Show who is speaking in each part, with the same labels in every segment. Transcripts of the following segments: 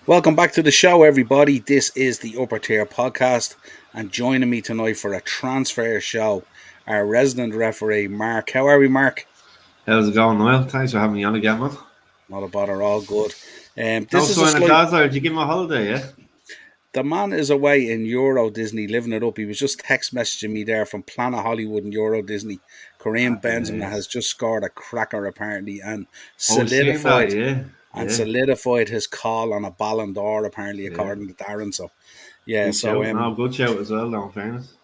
Speaker 1: Welcome back to the show, everybody. This is the Upper Tier Podcast, and joining me tonight for a transfer show, our resident referee, Mark. How are we, Mark?
Speaker 2: How's it going, Niall? Thanks for having me on again, man.
Speaker 1: Not a bother, all good.
Speaker 2: No
Speaker 1: This is a
Speaker 2: sign of
Speaker 1: slight.
Speaker 2: Gaza. Did you give him a holiday, yeah?
Speaker 1: The man is away in Euro Disney, living it up. He was just text messaging me there from Planet Hollywood and Euro Disney. Kareem
Speaker 2: Happy
Speaker 1: Benzema has
Speaker 2: days.
Speaker 1: just scored a cracker, apparently, and
Speaker 2: Oh, we're seeing that,
Speaker 1: solidified
Speaker 2: yeah. Yeah,
Speaker 1: solidified his call on a Ballon d'Or, apparently,
Speaker 2: yeah.
Speaker 1: according to Darren. So, yeah,
Speaker 2: Good
Speaker 1: so
Speaker 2: shout. No, good shout as well, though, in fairness.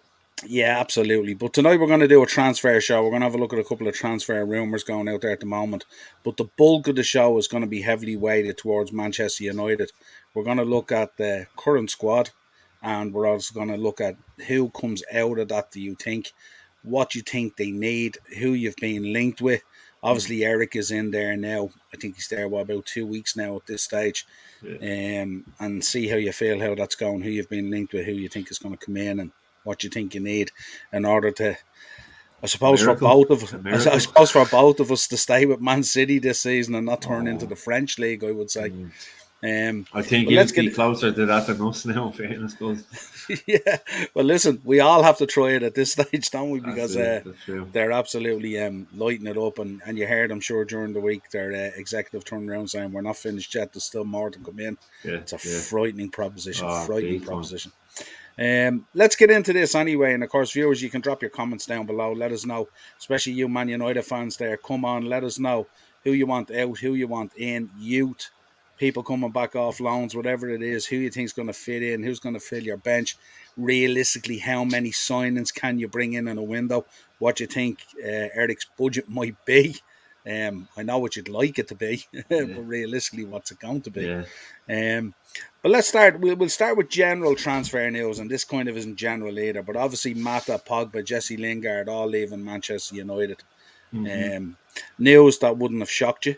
Speaker 1: Yeah, absolutely. But tonight we're going to do a transfer show. We're going to have a look at a couple of transfer rumours going out there at the moment. But the bulk of the show is going to be heavily weighted towards Manchester United. We're going to look at the current squad, and we're also going to look at who comes out of that, do you think, what you think they need, who you've been linked with.
Speaker 2: Mm,
Speaker 1: Obviously, Eric is in there now. I think he's there, about 2 weeks now at this stage.
Speaker 2: yeah.
Speaker 1: And see how you feel, how that's going, who you've been linked with, who you think is going to come in, and what you think you need in order to, I
Speaker 2: A
Speaker 1: suppose for
Speaker 2: miracle.
Speaker 1: both of
Speaker 2: A
Speaker 1: I
Speaker 2: miracle.
Speaker 1: suppose for both of us to stay with Man City this season and not turn into
Speaker 2: Oh,
Speaker 1: the French league, I would say.
Speaker 2: mm.
Speaker 1: Um,
Speaker 2: I think
Speaker 1: but let's
Speaker 2: you'd
Speaker 1: get
Speaker 2: be closer to that than us now, in fairness, because
Speaker 1: yeah. Well, listen, we all have to try it at this stage, don't we?
Speaker 2: that's
Speaker 1: Because
Speaker 2: it. That's true.
Speaker 1: they're absolutely lighting it up, and you heard, I'm sure, during the week their executive turned around saying we're not finished yet. There's still more to come in.
Speaker 2: Yeah,
Speaker 1: It's a
Speaker 2: yeah.
Speaker 1: frightening proposition. Frightening
Speaker 2: Big time.
Speaker 1: proposition. Let's get into this anyway. And of course, viewers, you can drop your comments down below. Let us know, especially you Man United fans there. Come on, let us know who you want out, who you want in, youth, people coming back off loans, whatever it is, who you think is going to fit in, who's going to fill your bench. Realistically, how many signings can you bring in a window? What you think Eric's budget might be? I know what you'd like it to be,
Speaker 2: Yeah,
Speaker 1: but realistically, what's it going to be?
Speaker 2: yeah.
Speaker 1: Um, but let's start. We'll start with general transfer news, and this kind of isn't general either. But obviously, Mata, Pogba, Jesse Lingard, all leaving Manchester United.
Speaker 2: Mm-hmm.
Speaker 1: Um, News that wouldn't have shocked you.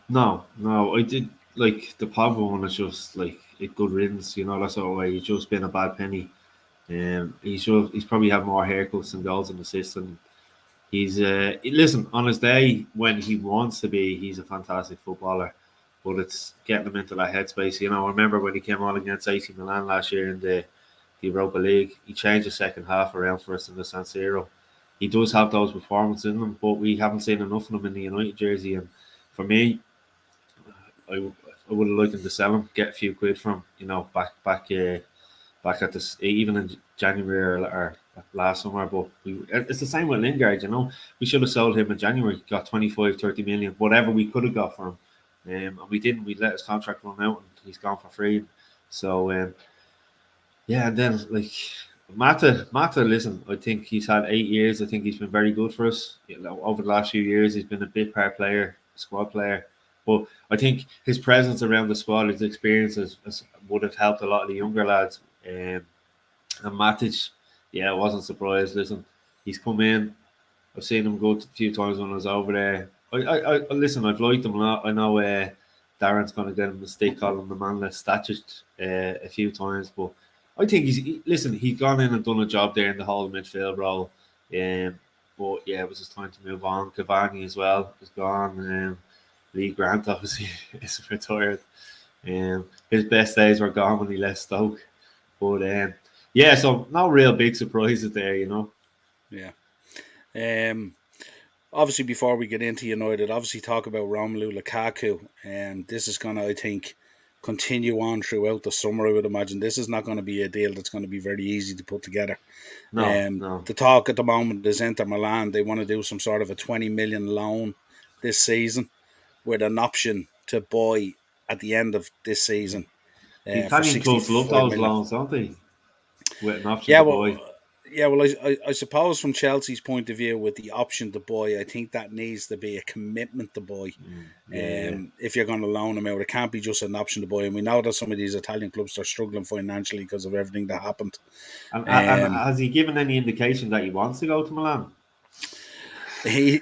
Speaker 2: No. I did like the Pogba one is just like a good riddance. That sort of way. He's just been a bad penny. He's probably had more haircuts and goals in the system. He's listen on his day when he wants to be, he's a fantastic footballer, but it's getting him into that headspace. I remember when he came on against AC Milan last year in the Europa League, he changed the second half around for us in the San Siro. He does have those performances in him, but we haven't seen enough of him in the United jersey. And for me, I would have liked him to sell him, get a few quid from back at this even in January or last summer. But it's the same with Lingard. We should have sold him in January, got 25, 30 million, whatever we could have got for him, and we didn't. We let his contract run out, and he's gone for free. So yeah, and then like Mata, listen, I think he's had 8 years. I think he's been very good for us. Over the last few years, he's been a big part player, squad player. But I think his presence around the squad, his experiences would have helped a lot of the younger lads. And Matic, yeah, I wasn't surprised. Listen, he's come in. I've seen him go a few times when I was over there. Listen, I've liked him a lot. I know Darren's going to get a mistake calling him the man less statured a few times, but I think he's gone in and done a job there in the whole midfield role. But yeah, it was just time to move on. Cavani as well is gone. Lee Grant obviously is retired. His best days were gone when he left Stoke. But yeah, so no real big surprises there.
Speaker 1: Yeah. Um, Obviously, before we get into United, obviously talk about Romelu Lukaku, and this is going to, I think, continue on throughout the summer. I would imagine this is not going to be a deal that's going to be very easy to put together.
Speaker 2: No, no.
Speaker 1: The talk at the moment is Inter Milan. They want to do some sort of a 20 million loan this season with an option to buy at the end of this season
Speaker 2: The
Speaker 1: for
Speaker 2: Italian clubs love
Speaker 1: 65
Speaker 2: those
Speaker 1: million.
Speaker 2: loans, don't they? With an option
Speaker 1: Yeah,
Speaker 2: to
Speaker 1: well,
Speaker 2: buy.
Speaker 1: I suppose from Chelsea's point of view, with the option to buy, I think that needs to be a commitment to buy.
Speaker 2: Yeah.
Speaker 1: If you're going to loan them out, it can't be just an option to buy. And we know that some of these Italian clubs are struggling financially because of everything that happened.
Speaker 2: And
Speaker 1: Um,
Speaker 2: has he given any indication that he wants to go to Milan?
Speaker 1: he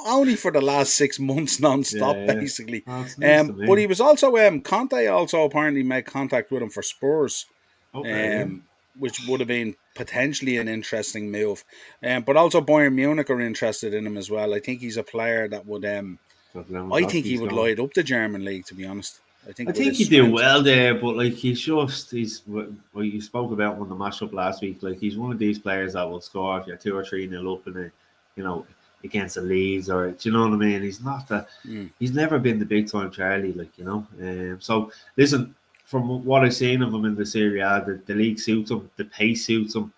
Speaker 1: only for the last 6 months non-stop,
Speaker 2: Yeah.
Speaker 1: basically.
Speaker 2: Oh, it's news to
Speaker 1: But
Speaker 2: me.
Speaker 1: he was also Conte also apparently made contact with him for Spurs.
Speaker 2: Okay, yeah.
Speaker 1: um, which would have been potentially an interesting move. But also Bayern Munich are interested in him as well. I think he's a player that would.
Speaker 2: So
Speaker 1: I think he
Speaker 2: Lewandowski's
Speaker 1: would
Speaker 2: gone.
Speaker 1: light up the German league, to be honest. I think
Speaker 2: I
Speaker 1: with
Speaker 2: think
Speaker 1: his
Speaker 2: he did
Speaker 1: strength.
Speaker 2: well there, but like he's what you spoke about on the matchup last week. Like he's one of these players that will score if you're 2 or 3 nil up in a, you know, against the Leeds, or do you know what I mean? He's not the
Speaker 1: Mm.
Speaker 2: he's never been the big time Charlie, like, you know. So listen, from what I've seen of him in the Serie A, the league suits him, the pace suits him.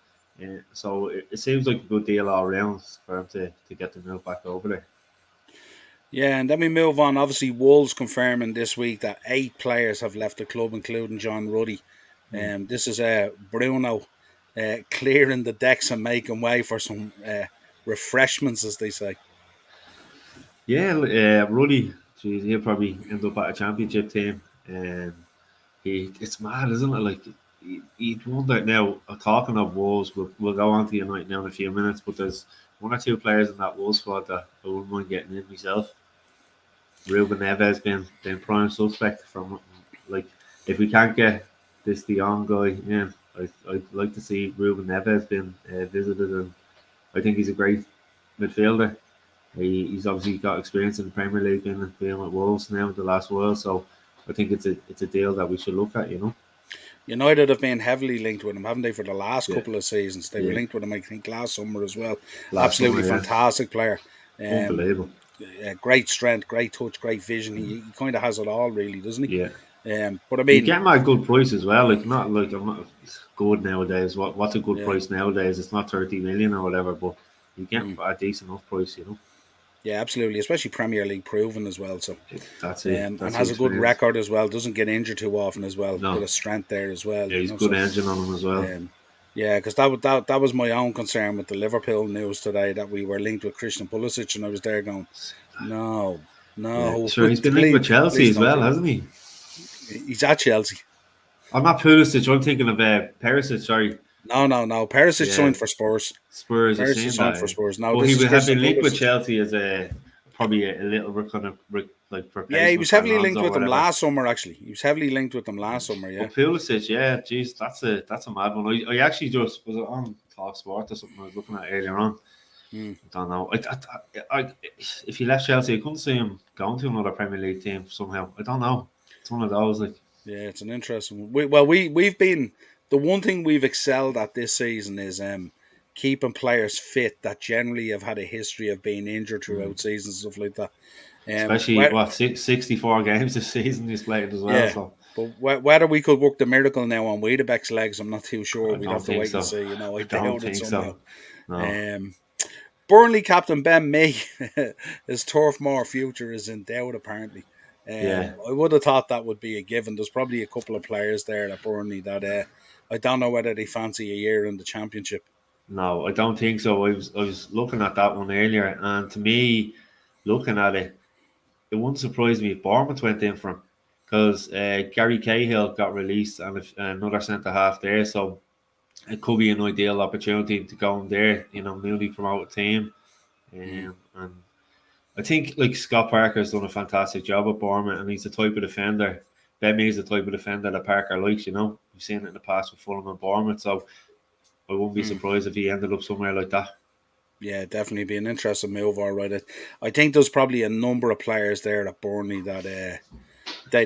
Speaker 2: So it seems like a good deal all around for him to get the move back over there.
Speaker 1: Yeah, and then we move on. Obviously, Wolves confirming this week that 8 players have left the club, including John Ruddy.
Speaker 2: Mm.
Speaker 1: This is Bruno clearing the decks and making way for some refreshments, as they say.
Speaker 2: Yeah, Ruddy, geez, he'll probably end up at a championship team. It's mad, isn't it? Like you'd wonder now. Talking of Wolves, we'll go on to United now in a few minutes, but there's 1 or 2 players in that Wolves squad that I wouldn't mind getting in myself. Ruben Neves been prime suspect from, like, if we can't get this Dion guy in, I'd like to see Ruben Neves been visited, and I think he's a great midfielder. He's obviously got experience in the Premier League and being with Wolves now the last while, so I think it's a deal that we should look at. You know.
Speaker 1: United have been heavily linked with him, haven't they, for the last
Speaker 2: Yeah,
Speaker 1: couple of seasons? They were
Speaker 2: yeah.
Speaker 1: linked with him, I think, last summer as well.
Speaker 2: Last
Speaker 1: Absolutely
Speaker 2: summer, yeah,
Speaker 1: fantastic player. Um,
Speaker 2: unbelievable.
Speaker 1: Great strength, great touch, great vision. He kind of has it all, really, doesn't
Speaker 2: Yeah,
Speaker 1: he? But I
Speaker 2: you
Speaker 1: mean,
Speaker 2: get him at a good price as well. Like, not like I'm not good nowadays. What's a good
Speaker 1: yeah.
Speaker 2: price nowadays? It's not 30 million or whatever, but you get him
Speaker 1: Mm.
Speaker 2: for a decent enough price. You know.
Speaker 1: Yeah, absolutely, especially Premier League proven as well. So,
Speaker 2: That's it.
Speaker 1: and
Speaker 2: That's the
Speaker 1: has a good
Speaker 2: experience.
Speaker 1: record as well. Doesn't get injured too often as well. Bit
Speaker 2: No,
Speaker 1: of strength there as well,
Speaker 2: yeah,
Speaker 1: you
Speaker 2: he's
Speaker 1: know.
Speaker 2: good
Speaker 1: So,
Speaker 2: engine on him as well.
Speaker 1: um, yeah, because that was my own concern with the Liverpool news today that we were linked with Christian Pulisic, and I was there going, no,
Speaker 2: Yeah,
Speaker 1: no,
Speaker 2: sure. He's been linked
Speaker 1: please,
Speaker 2: with Chelsea
Speaker 1: please
Speaker 2: as
Speaker 1: don't
Speaker 2: well,
Speaker 1: do that.
Speaker 2: hasn't he?
Speaker 1: He's at Chelsea.
Speaker 2: I'm not Pulisic. I'm thinking of Perisic. Sorry.
Speaker 1: No. Perisic
Speaker 2: Yeah,
Speaker 1: signed for Spurs.
Speaker 2: Spurs. You're
Speaker 1: Perisic
Speaker 2: saying
Speaker 1: signed
Speaker 2: that,
Speaker 1: for Spurs. No,
Speaker 2: but
Speaker 1: this
Speaker 2: he
Speaker 1: is
Speaker 2: would have
Speaker 1: Christian
Speaker 2: been linked with
Speaker 1: Pulisic.
Speaker 2: Chelsea as probably a little bit kind of like
Speaker 1: Yeah, he
Speaker 2: replacement
Speaker 1: was
Speaker 2: for
Speaker 1: heavily
Speaker 2: Alonso
Speaker 1: linked
Speaker 2: or
Speaker 1: with them
Speaker 2: whatever.
Speaker 1: last summer. Actually, he was heavily linked with them last summer. Yeah.
Speaker 2: But Pulisic, yeah, geez, that's a mad one. I actually just was on Talk Sport or something I was looking at earlier on.
Speaker 1: Hmm.
Speaker 2: I don't know. If he left Chelsea, I couldn't see him going to another Premier League team somehow. I don't know. It's one of those, like,
Speaker 1: Yeah, it's an interesting one. We've been the one thing we've excelled at this season is keeping players fit that generally have had a history of being injured
Speaker 2: mm.
Speaker 1: throughout seasons and stuff like that.
Speaker 2: Especially
Speaker 1: Where,
Speaker 2: what 64 games this season he's played as well.
Speaker 1: yeah,
Speaker 2: So
Speaker 1: but whether we could work the miracle now on Wiedebeck's legs, I'm not too sure.
Speaker 2: I
Speaker 1: We'd
Speaker 2: don't
Speaker 1: have to
Speaker 2: think
Speaker 1: wait and
Speaker 2: so.
Speaker 1: see. You know, I
Speaker 2: I don't
Speaker 1: doubt it
Speaker 2: think
Speaker 1: somehow.
Speaker 2: so. No.
Speaker 1: Um, Burnley captain Ben Mee, his Turf Moor future is in doubt apparently.
Speaker 2: Yeah.
Speaker 1: I would have thought that would be a given. There's probably a couple of players there at Burnley that I don't know whether they fancy a year in the Championship.
Speaker 2: No, I don't think so. I was looking at that one earlier, and to me, looking at it, it wouldn't surprise me if Bournemouth went in for him, because Gary Cahill got released and another centre half there, so it could be an ideal opportunity to go in there. You know, newly promoted team,
Speaker 1: Mm.
Speaker 2: and I think like Scott Parker's done a fantastic job at Bournemouth, and he's the type of defender. Ben Mee's the type of defender that Parker likes. You know, we've seen it in the past with Fulham and Bournemouth, so I wouldn't be
Speaker 1: Mm.
Speaker 2: surprised if he ended up somewhere like that.
Speaker 1: Yeah, definitely be an interesting move. All right, I think there's probably a number of players there at Burnley that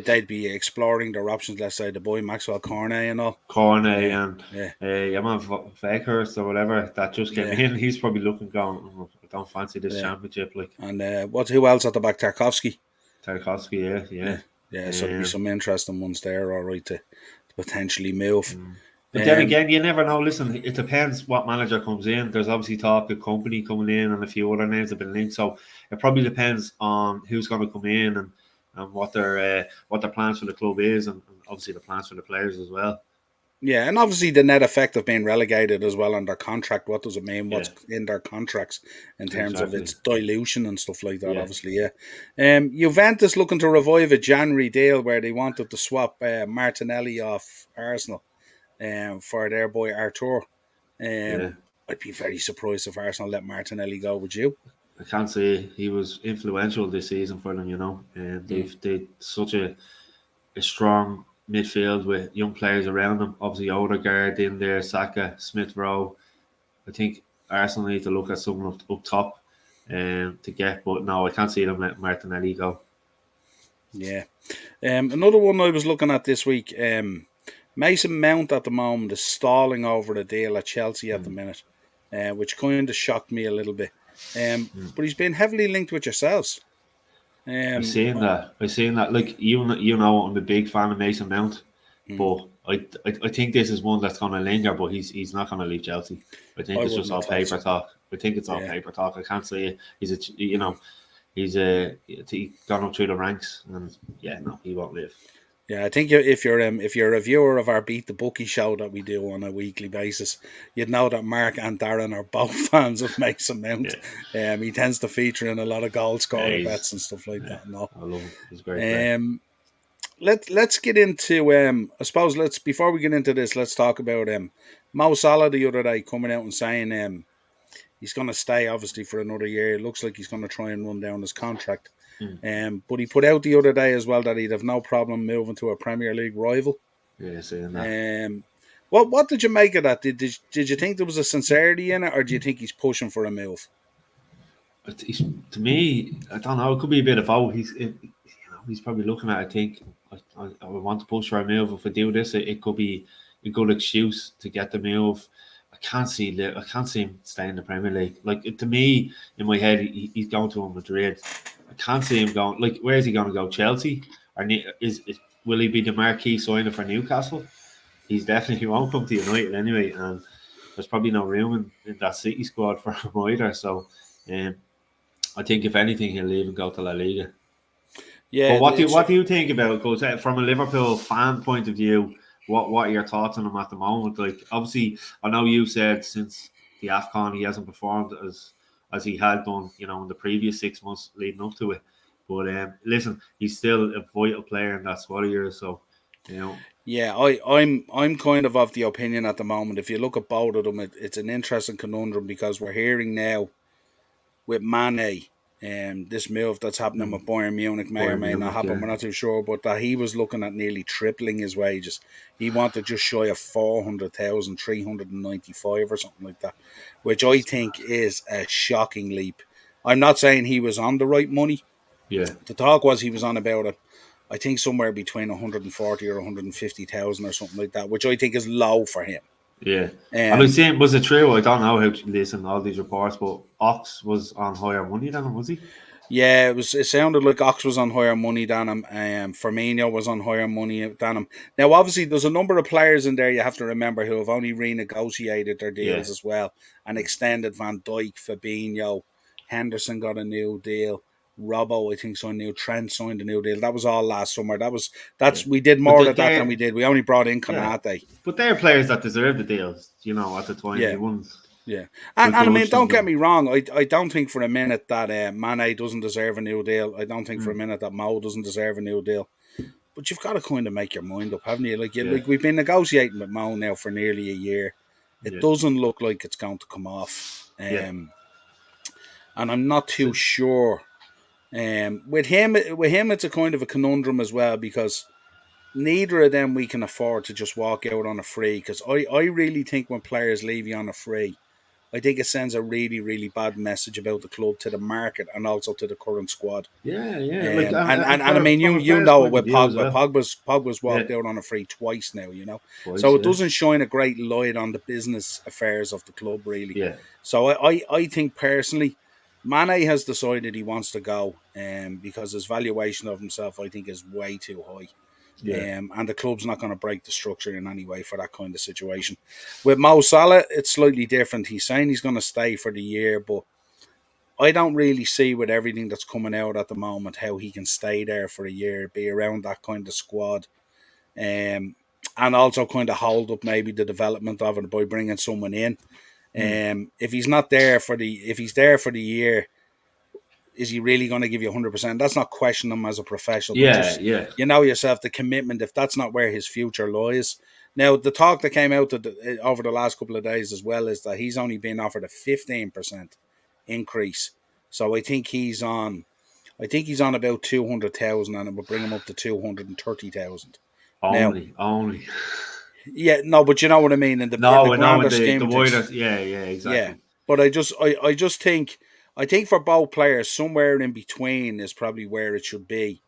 Speaker 1: they'd be exploring their options. Let's say the boy Maxwell Cornet and all.
Speaker 2: Cornet
Speaker 1: Yeah,
Speaker 2: and
Speaker 1: yeah,
Speaker 2: Yaman Vekhurst or whatever that just came
Speaker 1: yeah,
Speaker 2: in, he's probably looking going, "Oh, I don't fancy this
Speaker 1: yeah.
Speaker 2: championship." Like
Speaker 1: And who else at the back? Tarkovsky.
Speaker 2: Tarkovsky, yeah,
Speaker 1: Yeah, yeah. So there'll be
Speaker 2: yeah.
Speaker 1: some interesting ones there. All right, to potentially move.
Speaker 2: But then
Speaker 1: Um,
Speaker 2: again, you never know. Listen, it depends what manager comes in. There's obviously talk of company coming in and a few other names have been linked. So it probably depends on who's going to come in and what their plans for the club is, and obviously the plans for the players as well.
Speaker 1: yeah, and obviously the net effect of being relegated as well on their contract. What does it mean?
Speaker 2: Yeah,
Speaker 1: What's in their contracts in terms of
Speaker 2: exactly.
Speaker 1: its dilution and stuff like that?
Speaker 2: Yeah.
Speaker 1: Obviously, yeah. Juventus looking to revive a January deal where they wanted to swap Martinelli off Arsenal for their boy Artur.
Speaker 2: Yeah.
Speaker 1: I'd be very surprised if Arsenal let Martinelli go. Would you?
Speaker 2: I can't say he was influential this season for them, and
Speaker 1: Mm.
Speaker 2: they've such a strong midfield with young players around them. Obviously, Odegaard in there, Saka, Smith Rowe. I think Arsenal need to look at someone up top to get, but no, I can't see them let Martinelli go.
Speaker 1: Yeah. Another one I was looking at this week. Mason Mount at the moment is stalling over a deal at Chelsea at the
Speaker 2: Mm.
Speaker 1: minute, which kind of shocked me a little bit.
Speaker 2: Mm.
Speaker 1: But he's been heavily linked with yourselves.
Speaker 2: I've
Speaker 1: Um,
Speaker 2: seen that. I've seen that. Like you know, I'm a big fan of Mason Mount,
Speaker 1: hmm,
Speaker 2: but I think this is one that's going to linger. But he's not going to leave Chelsea. I think
Speaker 1: I
Speaker 2: it's just
Speaker 1: wouldn't have
Speaker 2: all
Speaker 1: thought
Speaker 2: paper
Speaker 1: so.
Speaker 2: talk. I think it's all
Speaker 1: Yeah.
Speaker 2: paper talk. I can't say it. He's a you
Speaker 1: Hmm.
Speaker 2: know he's gone up through the ranks, and yeah, no, he won't live.
Speaker 1: Yeah, I think if you're a viewer of our Beat the Bookie show that we do on a weekly basis, you'd know that Mark and Darren are both fans of Mason Mount.
Speaker 2: Yeah,
Speaker 1: He tends to feature in a lot of goal
Speaker 2: yeah,
Speaker 1: scorer bets and stuff like
Speaker 2: yeah.
Speaker 1: that. No.
Speaker 2: I love him. He's a great player.
Speaker 1: Um, let's get into I suppose let's before we get into this, let's talk about Mo Salah the other day coming out and saying he's going to stay obviously for another year. It looks like he's going to try and run down his contract.
Speaker 2: Mm.
Speaker 1: But he put out the other day as well that he'd have no problem moving to a Premier League rival.
Speaker 2: Yeah, saying that.
Speaker 1: Um, what did you make of that? Did you think there was a sincerity in it, or do you think he's pushing for a move?
Speaker 2: To me, I don't know. It could be a bit of both. He's probably looking at. I think I would want to push for a move. If I do this, it could be a good excuse to get the move. I can't see him staying in the Premier League. Like to me, in my head, he's going to Madrid. I can't see him going. Like, where is he going to go? Chelsea? Or will he be the marquee signer for Newcastle? He's definitely won't come to United anyway, and there's probably no room in that City squad for him either. So, um, I think if anything, he'll leave and go to La Liga. But
Speaker 1: Yeah, it's
Speaker 2: what do you think about? Because from a Liverpool fan point of view, what are your thoughts on him at the moment? Like, obviously, I know you said since the Afcon he hasn't performed as he had done, in the previous 6 months leading up to it. But listen, he's still a vital player in that squad of yours. So, you know,
Speaker 1: yeah. I'm kind of the opinion at the moment. If you look at both of them, it's an interesting conundrum because we're hearing now with Mane, this move that's happening
Speaker 2: mm,
Speaker 1: with Bayern Munich may or
Speaker 2: Bayern
Speaker 1: may not
Speaker 2: Munich,
Speaker 1: happen.
Speaker 2: yeah,
Speaker 1: We're not too sure, but that he was looking at nearly tripling his wages. He wanted just shy of 400,000, 395 or something like that, which I
Speaker 2: that's
Speaker 1: think
Speaker 2: mad.
Speaker 1: is a shocking leap. I'm not saying he was on the right money.
Speaker 2: Yeah,
Speaker 1: The talk was he was on about it. I think somewhere between 140 or 150,000 or something like that, which I think is low for him.
Speaker 2: yeah. And I was
Speaker 1: Um,
Speaker 2: saying, was it true? I don't know how to listen to all these reports, but Ox was on higher money than him, was he?
Speaker 1: Yeah, it was. It sounded like Ox was on higher money than him. Firmino was on higher money than him. Now, obviously, there's a number of players in there you have to remember who have only renegotiated their
Speaker 2: Yeah,
Speaker 1: deals as well and extended. Van Dijk, Fabinho, Henderson got a new deal. Robbo, I think, signed a new. Trent signed a new deal. That was all last summer.
Speaker 2: yeah.
Speaker 1: We did
Speaker 2: But
Speaker 1: more
Speaker 2: they,
Speaker 1: of that than we
Speaker 2: they're
Speaker 1: did. We only brought in
Speaker 2: yeah,
Speaker 1: Konate.
Speaker 2: but they're players that deserve the deals. At the time,
Speaker 1: Yeah,
Speaker 2: you wouldn't
Speaker 1: yeah, and I mean,
Speaker 2: begrudge them
Speaker 1: don't get
Speaker 2: them.
Speaker 1: me wrong. I don't think for a minute that Mane doesn't deserve a new deal. I don't think for a
Speaker 2: Mm,
Speaker 1: minute that Mo doesn't deserve a new deal. But you've got to kind of make your mind up, haven't you?
Speaker 2: yeah,
Speaker 1: Like we've been negotiating with Mo now for nearly a year. It
Speaker 2: yeah,
Speaker 1: doesn't look like it's going to come off.
Speaker 2: yeah.
Speaker 1: And I'm not
Speaker 2: So,
Speaker 1: too sure. With him, it's a kind of a conundrum as well because neither of them we can afford to just walk out on a free. Because I really think when players leave you on a free, I think it sends a really, really bad message about the club to the market and also to the current squad.
Speaker 2: yeah, yeah. Like
Speaker 1: And I mean,
Speaker 2: from
Speaker 1: you
Speaker 2: a
Speaker 1: you
Speaker 2: player's
Speaker 1: know it
Speaker 2: point of
Speaker 1: with
Speaker 2: view as
Speaker 1: Pogba.
Speaker 2: well.
Speaker 1: Pogba's
Speaker 2: Yeah,
Speaker 1: walked out on a free twice now,
Speaker 2: twice.
Speaker 1: so it
Speaker 2: Yeah,
Speaker 1: doesn't shine a great light on the business affairs of the club really.
Speaker 2: yeah,
Speaker 1: So I think personally, Mane has decided he wants to go, because his valuation of himself I think is way too high.
Speaker 2: yeah,
Speaker 1: And the club's not going to break the structure in any way for that kind of situation. With Mo Salah, it's slightly different. He's saying he's going to stay for the year, but I don't really see with everything that's coming out at the moment how he can stay there for a year, be around that kind of squad, um, and also kind of hold up maybe the development of it by bringing someone in.
Speaker 2: mm,
Speaker 1: If he's not there if he's there for the year, is he really going to give you 100%? That's not questioning him as a professional, but
Speaker 2: yeah,
Speaker 1: just
Speaker 2: yeah,
Speaker 1: you know yourself the commitment. If that's not where his future lies, now the talk that came out over the last couple of days as well is that he's only been offered a 15% increase. So I think he's on about 200,000, and it would bring him up to 230,000. Now,
Speaker 2: only.
Speaker 1: yeah, no, but you know what I mean in the
Speaker 2: No, I know in
Speaker 1: grander
Speaker 2: the
Speaker 1: scheme of
Speaker 2: wider.
Speaker 1: things.
Speaker 2: Yeah, yeah,
Speaker 1: Yeah,
Speaker 2: exactly.
Speaker 1: but I just think for both players, somewhere in between is probably where it should be.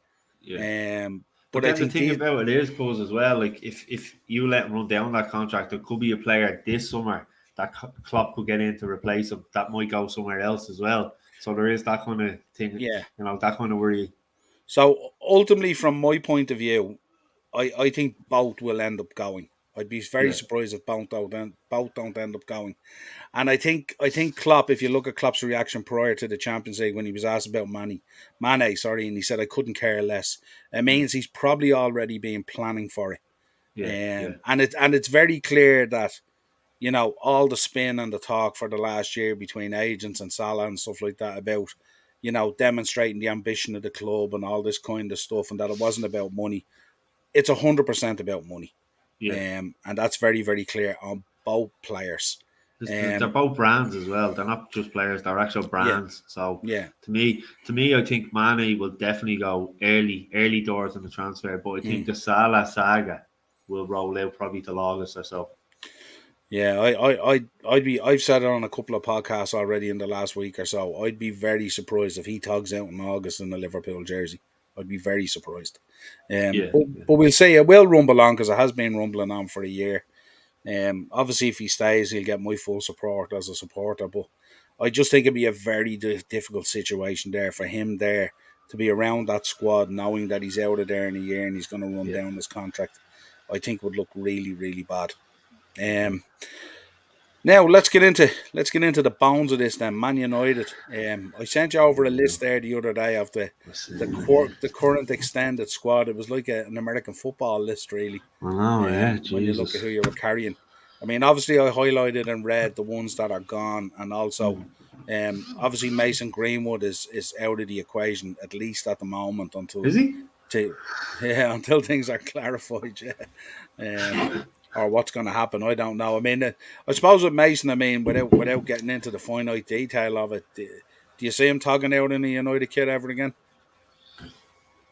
Speaker 2: yeah. But
Speaker 1: But I
Speaker 2: then the
Speaker 1: think
Speaker 2: thing about it is, Cause as well, like if you let him run down that contract, there could be a player this summer that Klopp could get in to replace him. That might go somewhere else as well. So there is that kind of thing,
Speaker 1: yeah.
Speaker 2: that kind of worry.
Speaker 1: So ultimately, from my point of view, I think both will end up going. I'd be very
Speaker 2: Yeah,
Speaker 1: surprised if both don't end up going. And I think Klopp, if you look at Klopp's reaction prior to the Champions League when he was asked about Mane, sorry, and he said I couldn't care less. It
Speaker 2: mm,
Speaker 1: means he's probably already been planning for it.
Speaker 2: yeah, yeah,
Speaker 1: And it's very clear that all the spin and the talk for the last year between agents and Salah and stuff like that about demonstrating the ambition of the club and all this kind of stuff, and that it wasn't about money. It's 100% about money,
Speaker 2: yeah.
Speaker 1: and that's very very clear on both players.
Speaker 2: They're
Speaker 1: Um,
Speaker 2: both brands as well. They're not just players; they're actual
Speaker 1: yeah,
Speaker 2: brands. So
Speaker 1: yeah,
Speaker 2: to me, I think Mane will definitely go early doors in the transfer. But I think
Speaker 1: mm,
Speaker 2: the Salah saga will roll out probably till August or so.
Speaker 1: yeah. I've said it on a couple of podcasts already in the last week or so. I'd be very surprised if he tugs out in August in the Liverpool jersey. I'd be very surprised.
Speaker 2: Yeah,
Speaker 1: But,
Speaker 2: yeah,
Speaker 1: but we'll say it will rumble on because it has been rumbling on for a year. Obviously, if he stays, he'll get my full support as a supporter. But I just think it'd be a very difficult situation there for him there to be around that squad, knowing that he's out of there in a year and he's going to run
Speaker 2: yeah.
Speaker 1: down his contract. I think would look really, really bad.
Speaker 2: Mm-hmm.
Speaker 1: Um, Now let's get into the bones of this then. Man United. I sent you over a
Speaker 2: Yeah.
Speaker 1: list there the other day of the
Speaker 2: Let's
Speaker 1: the,
Speaker 2: see.
Speaker 1: cor- the current extended squad. It was like an American football list, really.
Speaker 2: I know, yeah,
Speaker 1: When you look at
Speaker 2: Jesus.
Speaker 1: who you were carrying, I mean, obviously I highlighted and read the ones that are gone, and also, obviously Mason Greenwood is out of the equation at least at the moment until
Speaker 2: Is he?
Speaker 1: to yeah until things are clarified. Yeah. Or what's going to happen. I don't know. I mean, I suppose with Mason, I mean, without getting into the finite detail of it, do you see him tugging out in the United kit ever again?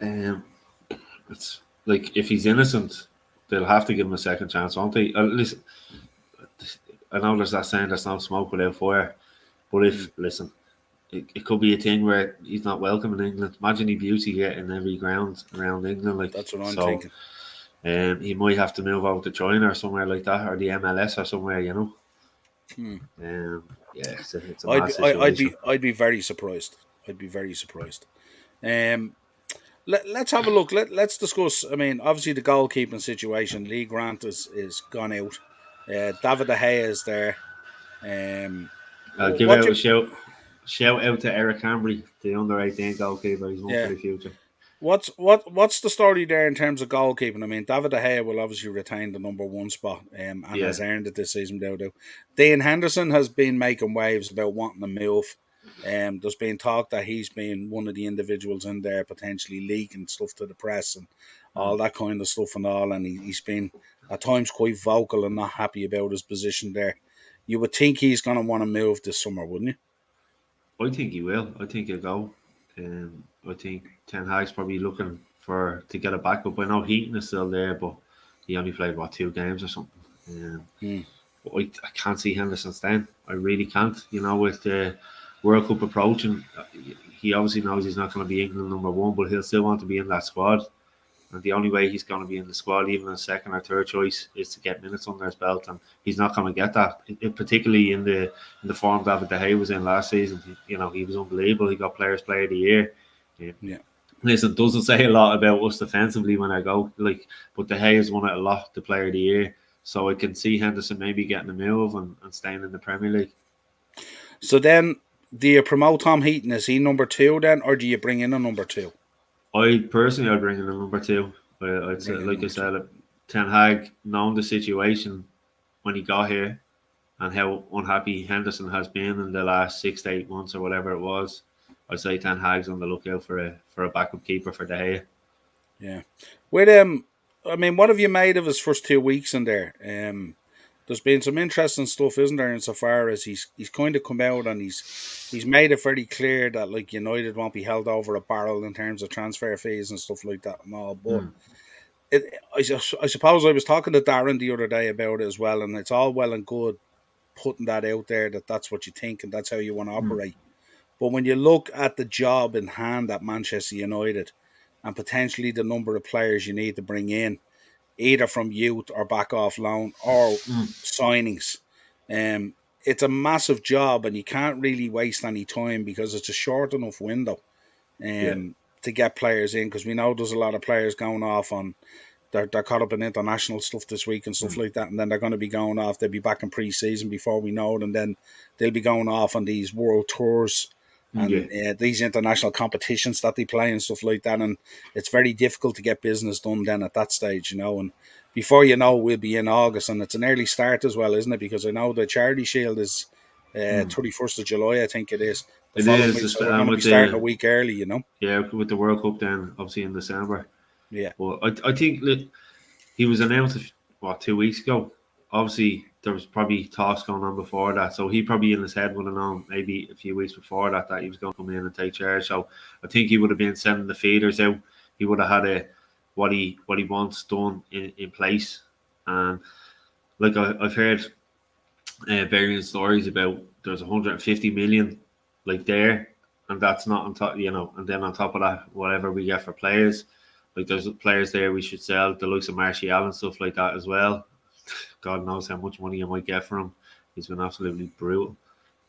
Speaker 2: Um, it's like if he's innocent, they'll have to give him a second chance, won't they? Listen, I know there's that saying there's no smoke without fire, but
Speaker 1: Mm,
Speaker 2: if listen, it could be a thing where he's not welcome in England. Imagine the beauty getting every ground around England, like
Speaker 1: that's what I'm
Speaker 2: so.
Speaker 1: thinking.
Speaker 2: He might have to move over to China or somewhere like that, or the MLS or somewhere,
Speaker 1: Hmm.
Speaker 2: Yeah, it's a
Speaker 1: I'd
Speaker 2: mad
Speaker 1: be, I, I'd
Speaker 2: situation.
Speaker 1: be, I'd be very surprised. I'd be very surprised. Um, let's have a look. Let's discuss. I mean, obviously the goalkeeping situation. Lee Grant is gone out. David De Gea is there. Um,
Speaker 2: I'll give
Speaker 1: what
Speaker 2: out a
Speaker 1: you?
Speaker 2: shout out to Eric Cambry, the under 18 goalkeeper. He's one for
Speaker 1: Yeah.
Speaker 2: the future.
Speaker 1: What's the story there in terms of goalkeeping? I mean, David De Gea will obviously retain the number one spot, and
Speaker 2: Yeah,
Speaker 1: has earned it this season, without doubt. Dean Henderson has been making waves about wanting to move. There's been talk that he's been one of the individuals in there potentially leaking stuff to the press and
Speaker 2: mm.
Speaker 1: all that kind of stuff and all, and he's been at times quite vocal and not happy about his position there. You would think he's going to want to move this summer, wouldn't you?
Speaker 2: I think he will. I think he'll go. I think Ten Hag's probably looking for to get a backup. I know Heaton is still there, but he only played what 2 games or something.
Speaker 1: Hmm.
Speaker 2: But I can't see Henderson staying. I really can't. With the World Cup approaching, he obviously knows he's not going to be England number one, but he'll still want to be in that squad. And the only way he's going to be in the squad, even as second or third choice, is to get minutes under his belt, and he's not going to get that. Particularly in the form David De Gea was in last season, he was unbelievable. He got Player of the Year. Yeah.
Speaker 1: Yeah.
Speaker 2: Listen, doesn't say a lot about us defensively when I go but De Gea has won it a lot, the Player of the Year. So I can see Henderson maybe getting a move and staying in the Premier League.
Speaker 1: So then, do you promote Tom Heaton? Is he number two then, or do you bring in a number two?
Speaker 2: I'd bring in a number two. I'd say,
Speaker 1: Bring in
Speaker 2: like I
Speaker 1: number two.
Speaker 2: said, Ten Hag, knowing the situation when he got here and how unhappy Henderson has been in the last 6 to 8 months or whatever it was, I'd say Ten Hag's on the lookout for a backup keeper for De Gea.
Speaker 1: Yeah. With I mean, what have you made of his first 2 weeks in there? There's been some interesting stuff, isn't there, insofar as he's kind of come out and he's made it very clear that like United won't be held over a barrel in terms of transfer fees and stuff like that and all. But
Speaker 2: Hmm.
Speaker 1: I suppose I was talking to Darren the other day about it as well, and it's all well and good putting that out there that that's what you think and that's how you want to
Speaker 2: Hmm.
Speaker 1: operate. But when you look at the job in hand at Manchester United, and potentially the number of players you need to bring in, either from youth or back off loan or signings. Um, it's a massive job, and you can't really waste any time because it's a short enough window
Speaker 2: Yeah.
Speaker 1: to get players in. Because we know there's a lot of players going off on they're caught up in international stuff this week and stuff
Speaker 2: Mm.
Speaker 1: like that, and then they're going to be going off. They'll be back in pre-season before we know it, and then they'll be going off on these world tours
Speaker 2: Yeah.
Speaker 1: and these international competitions that they play and stuff like that. And it's very difficult to get business done then at that stage, you know. And before you know, we'll be in August, and it's an early start as well, isn't it? Because I know the Charity Shield is 31st of July, I think it is, the
Speaker 2: It
Speaker 1: following
Speaker 2: is,
Speaker 1: week. So we're going to be
Speaker 2: with
Speaker 1: starting a
Speaker 2: the
Speaker 1: week early, you know.
Speaker 2: with the World Cup then obviously in December.
Speaker 1: Yeah.
Speaker 2: But I think that he was announced 2 weeks ago. Obviously, there was probably talks going on before that, so he probably in his head would have known maybe a few weeks before that he was going to come in and take charge. So I think he would have been sending the feeders out. He would have had what he wants done in place. And like I've heard various stories about there's 150 million like there, and that's not on top, and then on top of that, whatever we get for players, like there's players there we should sell, the likes of Martial and stuff like that as well. God knows how much money you might get for him. He's been absolutely brutal.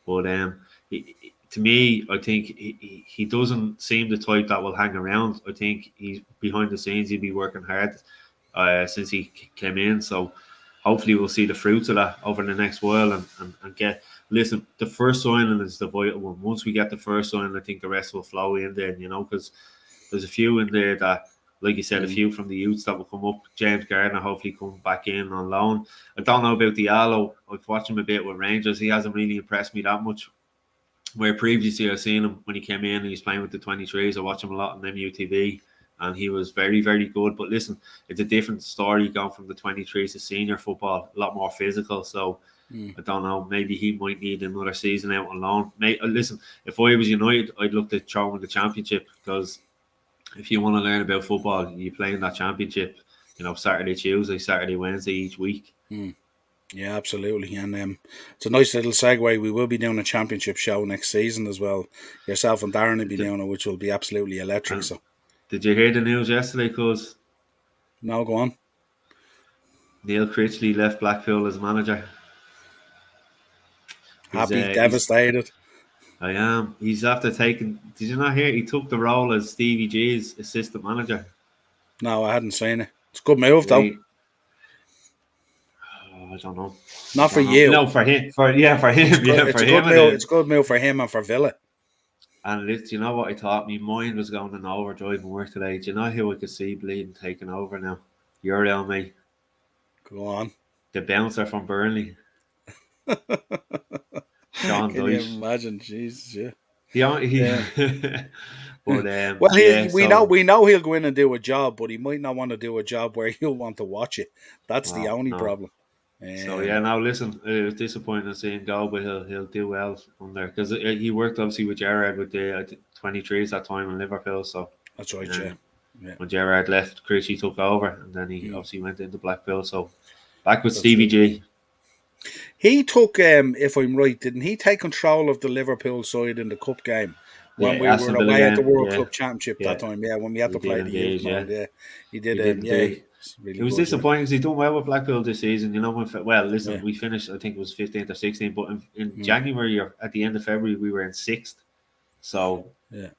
Speaker 2: But to me, I think he doesn't seem the type that will hang around. I think he's behind the scenes. He'll be working hard since he came in. So hopefully we'll see the fruits of that over the next while and get. Listen, the first signing is the vital one. Once we get the first signing, I think the rest will flow in then, because there's a few in there that, like you said, a
Speaker 1: Mm.
Speaker 2: few from the youths that will come up. James Gardner hopefully come back in on loan. I don't know about Diallo. I've watched him a bit with Rangers. He hasn't really impressed me that much. Where previously I've seen him when he came in and he's playing with the 23s. I watch him a lot on MUTV and he was very, very good. But listen, it's a different story going from the 23s to senior football, a lot more physical. So
Speaker 1: Mm.
Speaker 2: I don't know, maybe he might need another season out on loan. Listen, if I was United, I'd look to throw in the championship because if you want to learn about football, you play in that championship, Saturday, Tuesday, Saturday, Wednesday each week.
Speaker 1: Mm. Yeah, absolutely. And it's a nice little segue. We will be doing a championship show next season as well. Yourself and Darren will be doing it, which will be absolutely electric.
Speaker 2: And
Speaker 1: So,
Speaker 2: did you hear the news yesterday? Because
Speaker 1: now go on.
Speaker 2: Neil Critchley left Blackpool as manager.
Speaker 1: Happy,
Speaker 2: He's
Speaker 1: devastated.
Speaker 2: I am. He's after taking. Did you not hear? He took the role as Stevie G's assistant manager.
Speaker 1: No, I hadn't seen it. It's a good move, though.
Speaker 2: Right. I don't know. I
Speaker 1: Not for
Speaker 2: don't know.
Speaker 1: you.
Speaker 2: No, for him. For him.
Speaker 1: It's
Speaker 2: For
Speaker 1: a good
Speaker 2: him it
Speaker 1: move. It's
Speaker 2: is.
Speaker 1: a good move for him and for Villa.
Speaker 2: And you know what I thought? My mind was going in overdrive and work today. Do you know who I could see bleeding taking over now? You're me.
Speaker 1: Go on.
Speaker 2: The bouncer from Burnley, Sean
Speaker 1: Can you
Speaker 2: Dyche.
Speaker 1: imagine? Jesus, yeah.
Speaker 2: He
Speaker 1: Yeah.
Speaker 2: but
Speaker 1: Well,
Speaker 2: yeah.
Speaker 1: we know he'll go in and do a job, but he might not want to do a job where you'll want to watch it. That's the only
Speaker 2: No.
Speaker 1: problem.
Speaker 2: So yeah, now listen, it was disappointing to see him go, but he'll do well on there because he worked obviously with Gerrard with the 23s that time in Liverpool. So
Speaker 1: That's right, yeah. Yeah.
Speaker 2: when Gerrard left, Chrissy took over, and then he obviously went into Blackpool. So back with
Speaker 1: That's
Speaker 2: Stevie
Speaker 1: right.
Speaker 2: G.
Speaker 1: He took, if I'm right, didn't he take control of the Liverpool side in the cup game when
Speaker 2: Yeah,
Speaker 1: we
Speaker 2: Aston
Speaker 1: were
Speaker 2: Villa
Speaker 1: away at the
Speaker 2: game.
Speaker 1: World
Speaker 2: Yeah,
Speaker 1: Club Championship that
Speaker 2: yeah,
Speaker 1: time? Yeah, when we had
Speaker 2: he
Speaker 1: to
Speaker 2: did
Speaker 1: play the youth
Speaker 2: indeed.
Speaker 1: and all.
Speaker 2: Yeah,
Speaker 1: Yeah, he did.
Speaker 2: he did
Speaker 1: Yeah,
Speaker 2: indeed.
Speaker 1: it's really
Speaker 2: It was
Speaker 1: good. Yeah.
Speaker 2: disappointing because he done well with Blackpool this season. Listen,
Speaker 1: Yeah.
Speaker 2: we finished. I think it was 15th or 16th, but in
Speaker 1: Mm.
Speaker 2: January or at the end of February, we were in 6th. So,
Speaker 1: Yeah.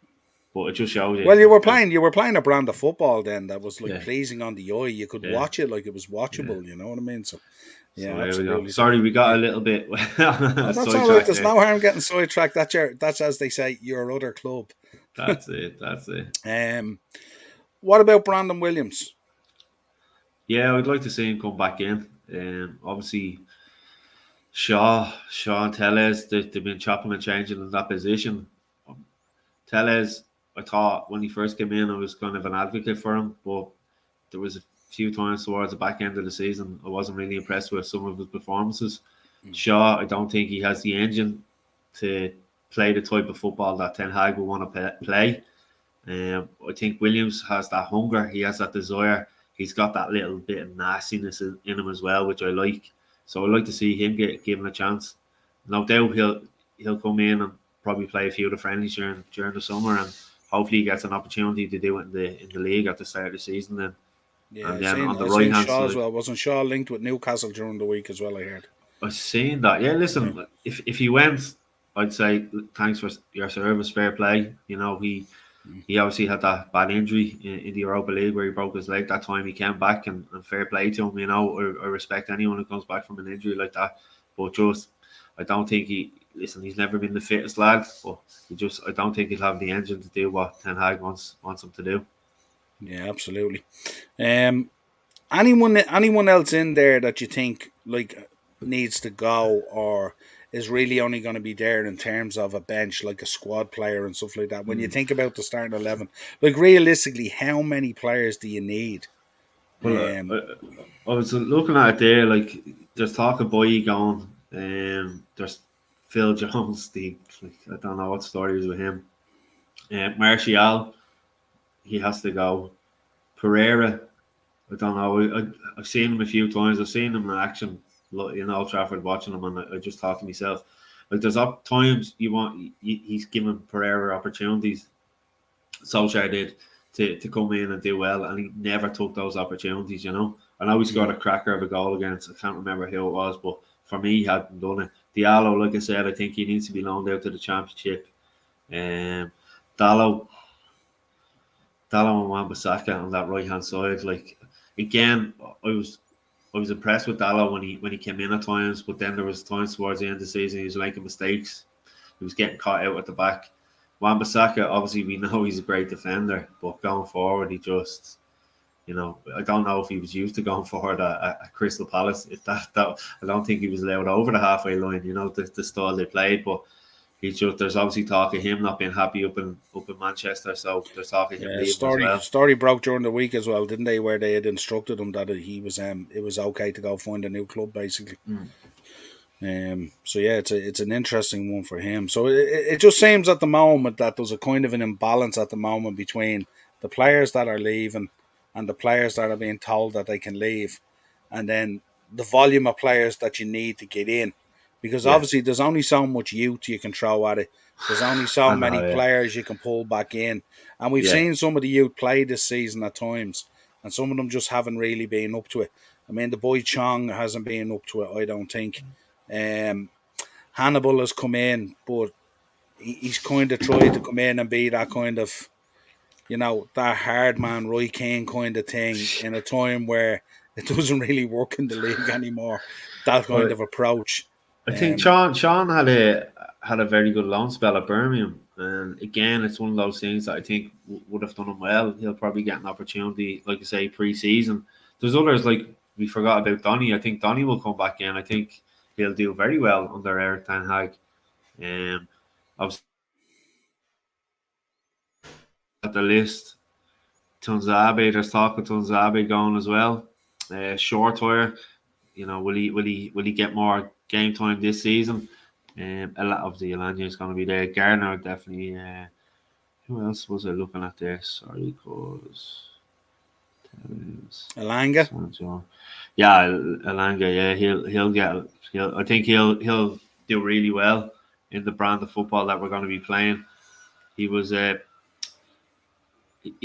Speaker 2: but it just shows you.
Speaker 1: Well, you were playing a brand of football then that was like
Speaker 2: Yeah,
Speaker 1: pleasing on the eye. You could
Speaker 2: yeah,
Speaker 1: watch it like it was
Speaker 2: yeah.
Speaker 1: watchable. You know what I mean? So,
Speaker 2: So
Speaker 1: yeah,
Speaker 2: there we go.
Speaker 1: absolutely. So,
Speaker 2: Sorry, we got
Speaker 1: yeah.
Speaker 2: a little bit
Speaker 1: Oh, that's all right.
Speaker 2: sidetracked
Speaker 1: There's
Speaker 2: there.
Speaker 1: no harm getting sidetracked. That's as they say, your other club.
Speaker 2: That's it. That's it.
Speaker 1: What about Brandon Williams?
Speaker 2: Yeah, I'd like to see him come back in. Obviously, Shaw and Tellez, they've been chopping and changing in that position. Tellez, I thought when he first came in, I was kind of an advocate for him, but there was a few times towards the back end of the season, I wasn't really impressed with some of his performances. Shaw, I don't think he has the engine to play the type of football that Ten Hag will want to play. I think Williams has that hunger. He has that desire. He's got that little bit of nastiness in him as well, which I like. So I'd like to see him get given a chance. No doubt he'll come in and probably play a few of the friendlies during the summer and hopefully he gets an opportunity to do it in the league at the start of the season. Then
Speaker 1: Yeah,
Speaker 2: and then on the
Speaker 1: I
Speaker 2: right
Speaker 1: seen
Speaker 2: hand
Speaker 1: Shaw as
Speaker 2: side,
Speaker 1: well. Wasn't Shaw linked with Newcastle during the week as well? I heard.
Speaker 2: I seen that. Yeah,
Speaker 1: Yeah.
Speaker 2: listen, if he went, I'd say thanks for your service, fair play. You know,
Speaker 1: Mm.
Speaker 2: he obviously had that bad injury in the Europa League where he broke his leg. That time he came back, and fair play to him. You know, I respect anyone who comes back from an injury like that. But just, I don't think he. Listen, he's never been the fittest lad, but I don't think he'll have the engine to do what Ten Hag wants him to do.
Speaker 1: Yeah, absolutely. Um, anyone else in there that you think needs to go or is really only going to be there in terms of a bench, like a squad player and stuff like that? When you
Speaker 2: Mm.
Speaker 1: think about the starting 11, like realistically, how many players do you need?
Speaker 2: Well,
Speaker 1: Um,
Speaker 2: I was looking at it there. Like, there's talk of Boye going. There's Phil Jones. I don't know what story is with him. Martial, he has to go. Pereira, I don't know. I've seen him a few times. I've seen him in action, in Old Trafford, watching him, and I just thought to myself, like, there's up times he's giving Pereira opportunities. Solskjaer did to come in and do well, and he never took those opportunities. I know he scored
Speaker 1: mm,
Speaker 2: a cracker of a goal against. I can't remember who it was, but for me, he hadn't done it. Diallo, like I said, I think he needs to be loaned out to the Championship. Um, Dallo, Dallo and Wan-Bissaka on that right hand side. Like, again, I was I was impressed with Dallo when he came in at times, but then there was times towards the end of the season he was making mistakes. He was getting caught out at the back. Wan-Bissaka, obviously we know he's a great defender, but going forward he just, I don't know if he was used to going forward at Crystal Palace. If that I don't think he was allowed over the halfway line. The style they played, but there's obviously talk of him not being happy up in Manchester, so there's talk of him
Speaker 1: yeah,
Speaker 2: leaving as well.
Speaker 1: story broke during the week as well, didn't they? Where they had instructed him that he was it was okay to go find a new club, basically.
Speaker 2: Mm.
Speaker 1: So yeah, it's an interesting one for him. So it just seems at the moment that there's a kind of an imbalance at the moment between the players that are leaving and the players that are being told that they can leave, and then the volume of players that you need to get in, because
Speaker 2: Yeah,
Speaker 1: obviously there's only so much youth you can throw at it. There's only so
Speaker 2: I
Speaker 1: many
Speaker 2: know. Yeah,
Speaker 1: players you can pull back in, and we've
Speaker 2: yeah,
Speaker 1: seen some of the youth play this season at times, and some of them just haven't really been up to it. I mean, the boy Chong hasn't been up to it, I don't think. Um, Hannibal has come in, but he's kind of tried to come in and be that kind of, that hard man, Roy Keane kind of thing in a time where it doesn't really work in the league anymore. That kind of
Speaker 2: but
Speaker 1: approach.
Speaker 2: I think
Speaker 1: Um,
Speaker 2: Sean had a very good loan spell at Birmingham, and again, it's one of those things that I think would have done him well. He'll probably get an opportunity, like I say, pre-season. There's others like we forgot about Donny. I think Donny will come back in. I think he'll do very well under Eric Ten Hag. Obviously at the list, Tunzabe. There's talk of Tunzabe going as well. Shortwire. Will he get more game time this season? A lot of the Alanya is going to be there. Garner definitely. Who else was I looking at there? Sorry, cause
Speaker 1: Alanga.
Speaker 2: yeah, Alanga. Yeah, he'll get. I think he'll do really well in the brand of football that we're going to be playing. He was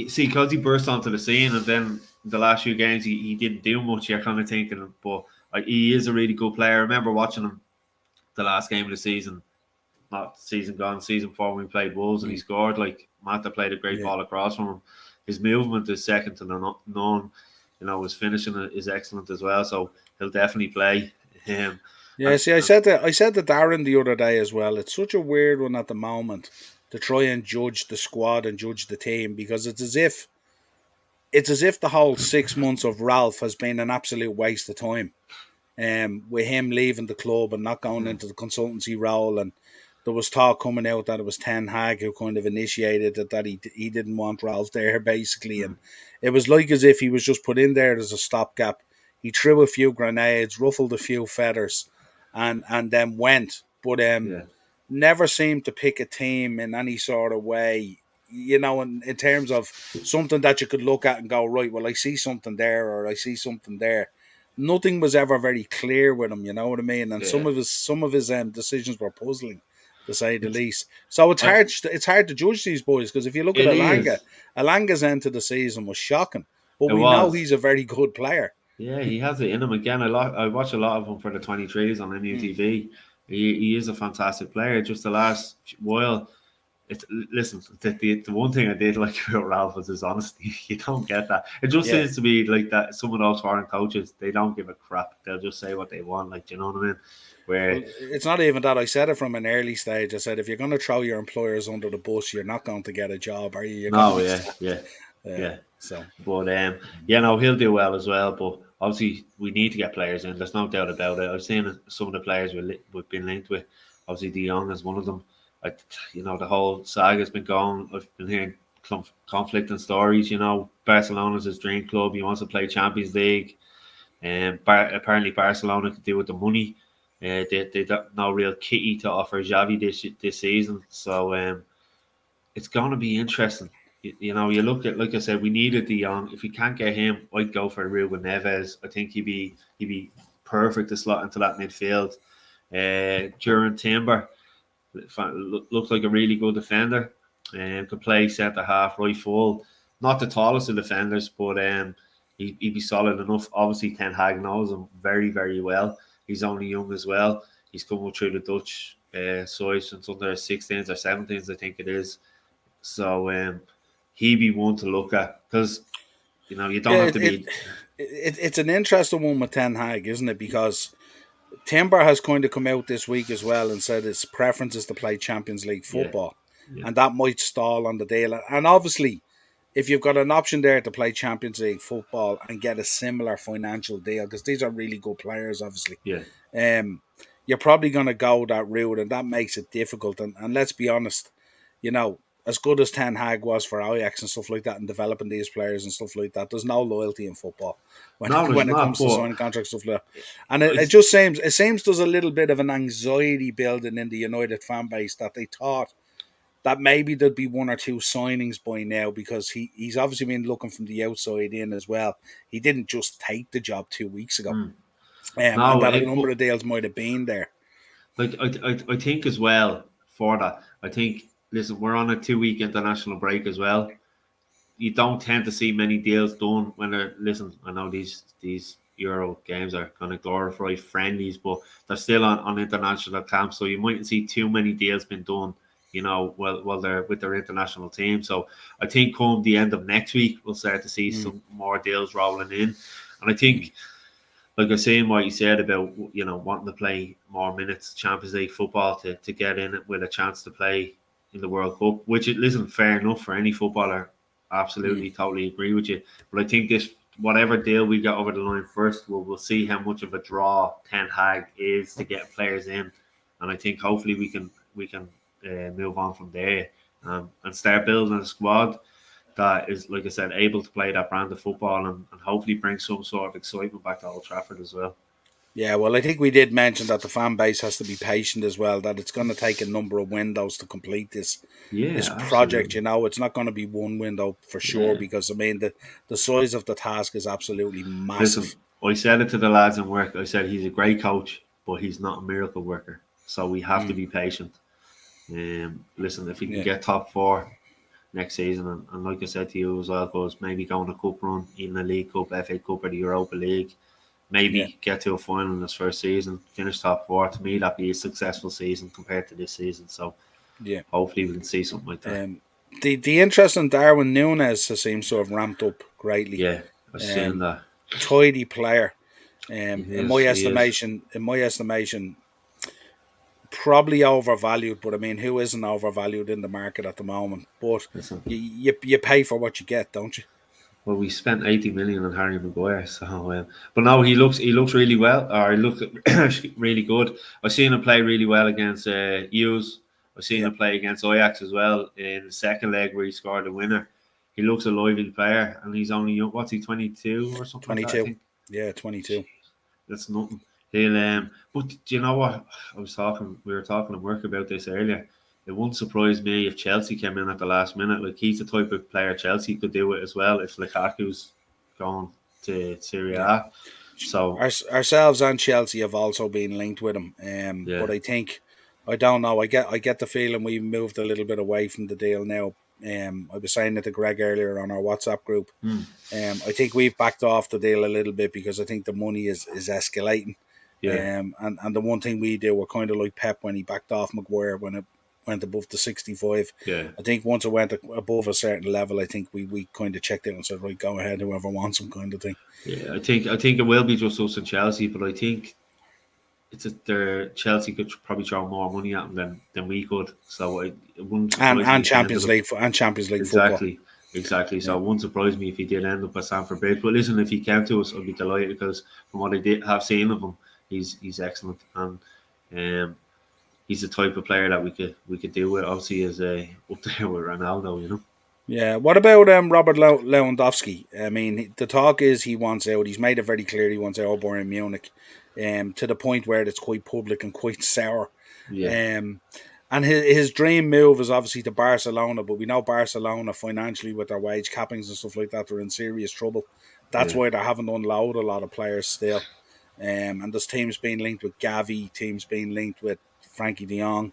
Speaker 2: see, because he burst onto the scene, and then the last few games he didn't do much. You're kind of thinking, but like, he is a really good player. I remember watching him the last game of the season, not season gone, season 4 when we played Wolves, and he
Speaker 1: Mm,
Speaker 2: scored. Like, Mata played a great
Speaker 1: yeah.
Speaker 2: ball across from him. His movement is second to none. His finishing is excellent as well. So he'll definitely play him.
Speaker 1: Yeah,
Speaker 2: And,
Speaker 1: see, I said to Darren the other day as well. It's such a weird one at the moment to try and judge the squad and judge the team, because it's as if the whole 6 months of Ralph has been an absolute waste of time. With him leaving the club and not going into the consultancy role, and there was talk coming out that it was Ten Hag who kind of initiated it, that he didn't want Ralph there basically, and it was like as if he was just put in there as a stopgap. He threw a few grenades, ruffled a few feathers, and then went, but
Speaker 2: yeah,
Speaker 1: never seemed to pick a team in any sort of way. In terms of something that you could look at and go, right, well, I see something there, or I see something there. Nothing was ever very clear with him, you know what I mean? And
Speaker 2: yeah.
Speaker 1: some of his decisions were puzzling. to say the
Speaker 2: It's
Speaker 1: least. So it's
Speaker 2: I,
Speaker 1: hard. It's hard to judge these boys because if you look at
Speaker 2: it is.
Speaker 1: Alanga's end to the season was shocking, but
Speaker 2: It
Speaker 1: we know
Speaker 2: was.
Speaker 1: he's a very good player.
Speaker 2: Yeah, he has it in him again. I watch a lot of him for the 23s on
Speaker 1: Mm.
Speaker 2: MUTV. He is a fantastic player. Just the last while, it's listen. The one thing I did like about Ralph was his honesty. You don't get that. It just
Speaker 1: Yeah.
Speaker 2: seems to be like that. Some of those foreign coaches, they don't give a crap. They'll just say what they want. Like, you know what I mean? Where
Speaker 1: Well, it's not even that. I said it from an early stage. I said, if you're going to throw your employers under the bus, you're not going to get a job, are you? You're going to
Speaker 2: no,
Speaker 1: be
Speaker 2: yeah,
Speaker 1: stuck.
Speaker 2: yeah, yeah.
Speaker 1: So,
Speaker 2: But yeah, no, he'll do well as well. But obviously, we need to get players in. There's no doubt about it. I've seen some of the players we've been linked with. Obviously, De Jong is one of them. I, the whole saga's been going. I've been hearing conflicting stories. Barcelona's his dream club. He wants to play Champions League, and apparently Barcelona could do with the money. They got no real kitty to offer Xavi this season. So it's going to be interesting. You look at, like I said, we needed De Jong. If we can't get him, I'd go for Ruben Neves. I think he'd be perfect to slot into that midfield. Duran Timber looks like a really good defender and could play centre half, right full. Not the tallest of defenders, but he'd be solid enough. Obviously, Ten Hag knows him very, very well. He's only young as well. He's come up through the Dutch side since under 16s or 17s, I think it is. So he'd be one to look at because you don't
Speaker 1: yeah,
Speaker 2: have to be.
Speaker 1: it's an interesting one with Ten Hag, isn't it? Because Timber has kind of come out this week as well and said his preference is to play Champions League
Speaker 2: Yeah,
Speaker 1: football,
Speaker 2: yeah,
Speaker 1: and that might stall on the deal. And obviously, if you've got an option there to play Champions League football and get a similar financial deal, because these are really good players, obviously,
Speaker 2: yeah,
Speaker 1: um, you're probably going to go that route, and that makes it difficult. And let's be honest, as good as Ten Hag was for Ajax and stuff like that, and developing these players and stuff like that, there's no loyalty in football when
Speaker 2: no, there's
Speaker 1: when it
Speaker 2: not.
Speaker 1: comes to
Speaker 2: But
Speaker 1: signing contracts stuff like that. And it
Speaker 2: it's
Speaker 1: just seems there's a little bit of an anxiety building in the United fan base that they thought that maybe there'd be one or two signings by now because he's obviously been looking from the outside in as well. He didn't just take the job 2 weeks ago,
Speaker 2: mm,
Speaker 1: and
Speaker 2: no.
Speaker 1: that a number of deals might have been there.
Speaker 2: Like I think as well for that. I think listen, we're on a 2 week international break as well. You don't tend to see many deals done when they're listen. I know these Euro games are kind of glorified friendlies, but they're still on international camps, so you mightn't see too many deals being done. While they're with their international team. So I think come the end of next week, we'll start to see
Speaker 1: Mm,
Speaker 2: some more deals rolling in, and I
Speaker 1: mm.
Speaker 2: think like I was saying what you said about wanting to play more minutes Champions League football to get in it with a chance to play in the World Cup, which it isn't fair enough for any footballer.
Speaker 1: Mm.
Speaker 2: Absolutely, totally agree with you. But I think this whatever deal we get over the line first, we'll see how much of a draw Ten Hag is to get players in, and I think hopefully we can move on from there and start building a squad that is, like I said, able to play that brand of football and hopefully bring some sort of excitement back to Old Trafford as well.
Speaker 1: Yeah, well, I think we did mention that the fan base has to be patient as well. That it's going to take a number of windows to complete this
Speaker 2: Yeah,
Speaker 1: project.
Speaker 2: absolutely.
Speaker 1: It's not going to be one window for sure
Speaker 2: Yeah.
Speaker 1: because I mean the size of the task is absolutely
Speaker 2: Listen,
Speaker 1: massive.
Speaker 2: I said it to the lads in work. I said he's a great coach, but he's not a miracle worker. So we have to
Speaker 1: Mm,
Speaker 2: be patient. Listen, if he can
Speaker 1: yeah,
Speaker 2: get top four next season, and like I said to you as well, goes maybe go on a cup run, even a League Cup, FA Cup, or the Europa League,
Speaker 1: yeah,
Speaker 2: maybe get to a final in his first season, finish top four. To me, that'd be a successful season compared to this season. So
Speaker 1: yeah.
Speaker 2: hopefully we can see something like that.
Speaker 1: Um, the interest in Darwin Nunes seems to have ramped up greatly.
Speaker 2: Yeah, I've seen
Speaker 1: Um,
Speaker 2: that.
Speaker 1: tidy player.
Speaker 2: He
Speaker 1: In
Speaker 2: is.
Speaker 1: my
Speaker 2: He is.
Speaker 1: estimation, probably overvalued. But I mean, who isn't overvalued in the market at the moment? But
Speaker 2: Listen,
Speaker 1: you pay for what you get, don't you?
Speaker 2: well, we spent 80 million on Harry Maguire, so but no, he looks really well, or he looked really good. I've seen him play really well against Hughes. I've seen
Speaker 1: Yeah,
Speaker 2: him play against Ajax as well in the second leg where he scored the winner. He looks a lively player, and he's only young. What's he, 22 or something like that? I
Speaker 1: 22.
Speaker 2: think.
Speaker 1: Yeah, 22.
Speaker 2: That's nothing. He'll but do you know what? We were talking at work about this earlier. It wouldn't surprise me if Chelsea came in at the last minute. Like he's the type of player Chelsea could do it as well if Lukaku's gone to Serie
Speaker 1: Yeah.
Speaker 2: A. So
Speaker 1: Ourselves and Chelsea have also been linked with him.
Speaker 2: yeah,
Speaker 1: But I think I don't know. I get the feeling we moved a little bit away from the deal now. I was saying it to Greg earlier on our WhatsApp group.
Speaker 2: Hmm.
Speaker 1: I think we've backed off the deal a little bit because I think the money is escalating.
Speaker 2: Yeah,
Speaker 1: And the one thing we do, we're kind of like Pep when he backed off Maguire when it went above the 65.
Speaker 2: yeah.
Speaker 1: I think once it went above a certain level, I think we kind of checked it and said, right, go ahead, whoever wants him, kind of thing.
Speaker 2: Yeah, I think it will be just us and Chelsea, but I think it's their Chelsea could probably throw more money at them than we could. So it wouldn't
Speaker 1: And
Speaker 2: surprise me
Speaker 1: and
Speaker 2: if he ended
Speaker 1: Champions
Speaker 2: up
Speaker 1: League and Champions League football.
Speaker 2: exactly, exactly. So
Speaker 1: Yeah.
Speaker 2: it wouldn't surprise me if he did end up at Stamford Bridge. But listen, if he came to us, I'd be delighted because from what I did have seen of him, he's excellent and um, he's the type of player that we could deal with. Obviously, is up there with Ronaldo, you know.
Speaker 1: Yeah. What about Robert Lewandowski? I mean, the talk is he wants out. He's made it very clear he wants out of Bayern Munich, to the point where it's quite public and quite sour.
Speaker 2: Yeah,
Speaker 1: Um, and his dream move is obviously to Barcelona, but we know Barcelona financially with their wage cappings and stuff like that, they're in serious trouble. That's
Speaker 2: yeah,
Speaker 1: why they haven't unloaded a lot of players still. And there's teams being linked with Gavi, teams being linked with Frankie De Jong.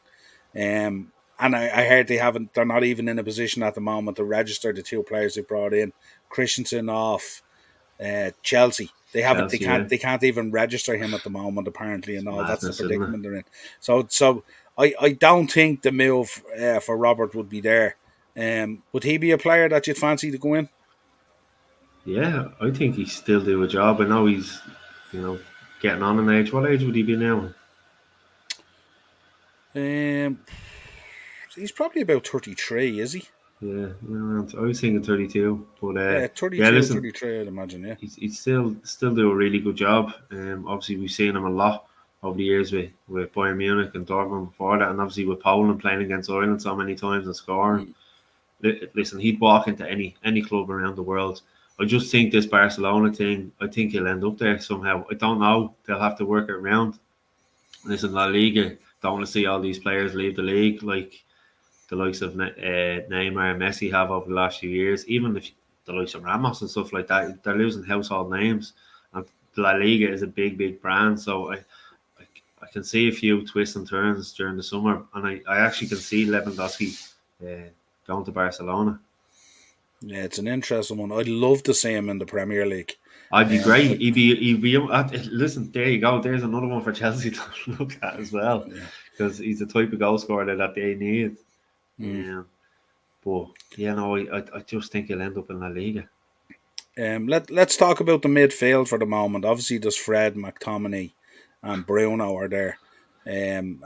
Speaker 1: And I heard they're not even in a position at the moment to register the two players they brought in, Christensen off Chelsea.
Speaker 2: Chelsea. Yeah,
Speaker 1: They can't even register him at the moment apparently, and
Speaker 2: it's
Speaker 1: all that's the
Speaker 2: madness, isn't it?
Speaker 1: predicament they're in. So I don't think the move for Robert would be there. Would he be a player that you'd fancy to go in?
Speaker 2: Yeah, I think he still do a job. I know he's, you know, getting on in age. What age would he be now?
Speaker 1: Um, he's probably about 33, is he?
Speaker 2: Yeah, I was thinking 32, but
Speaker 1: Yeah,
Speaker 2: yeah,
Speaker 1: 32,
Speaker 2: listen,
Speaker 1: 33, I'd imagine. Yeah.
Speaker 2: he's still do a really good job. Obviously we've seen him a lot over the years with Bayern Munich and Dortmund before that, and obviously with Poland playing against Ireland so many times and scoring.
Speaker 1: Mm.
Speaker 2: Listen, he'd walk into any club around the world. I just think this Barcelona thing, I think he'll end up there somehow. I don't know. They'll have to work it around. Listen, La Liga don't want to see all these players leave the league like the likes of Neymar and Messi have over the last few years. Even if the likes of Ramos and stuff like that, they're losing household names. And La Liga is a big brand, so I can see a few twists and turns during the summer, and I actually can see Lewandowski going to Barcelona.
Speaker 1: Yeah, it's an interesting one. I'd love to see him in the Premier League.
Speaker 2: I'd be
Speaker 1: I,
Speaker 2: great. He'd be. Listen, there you go. There's another one for Chelsea to look at as well,
Speaker 1: yeah.
Speaker 2: because he's the type of goal scorer that they need.
Speaker 1: Mm.
Speaker 2: Um, but yeah, no, I just think he'll end up in La Liga.
Speaker 1: Let's talk about the midfield for the moment. Obviously, there's Fred, McTominay, and Bruno are there. And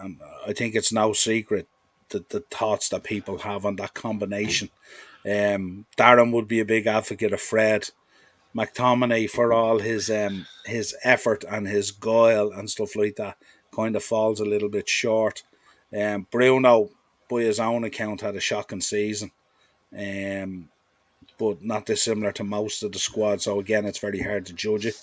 Speaker 1: I think it's no secret that the thoughts that people have on that combination. Darren would be a big advocate of Fred. McTominay, for all his effort and his guile and stuff like that, kind of falls a little bit short. Bruno, by his own account, had a shocking season. Um, but not dissimilar to most of the squad. So again, it's very hard to judge it.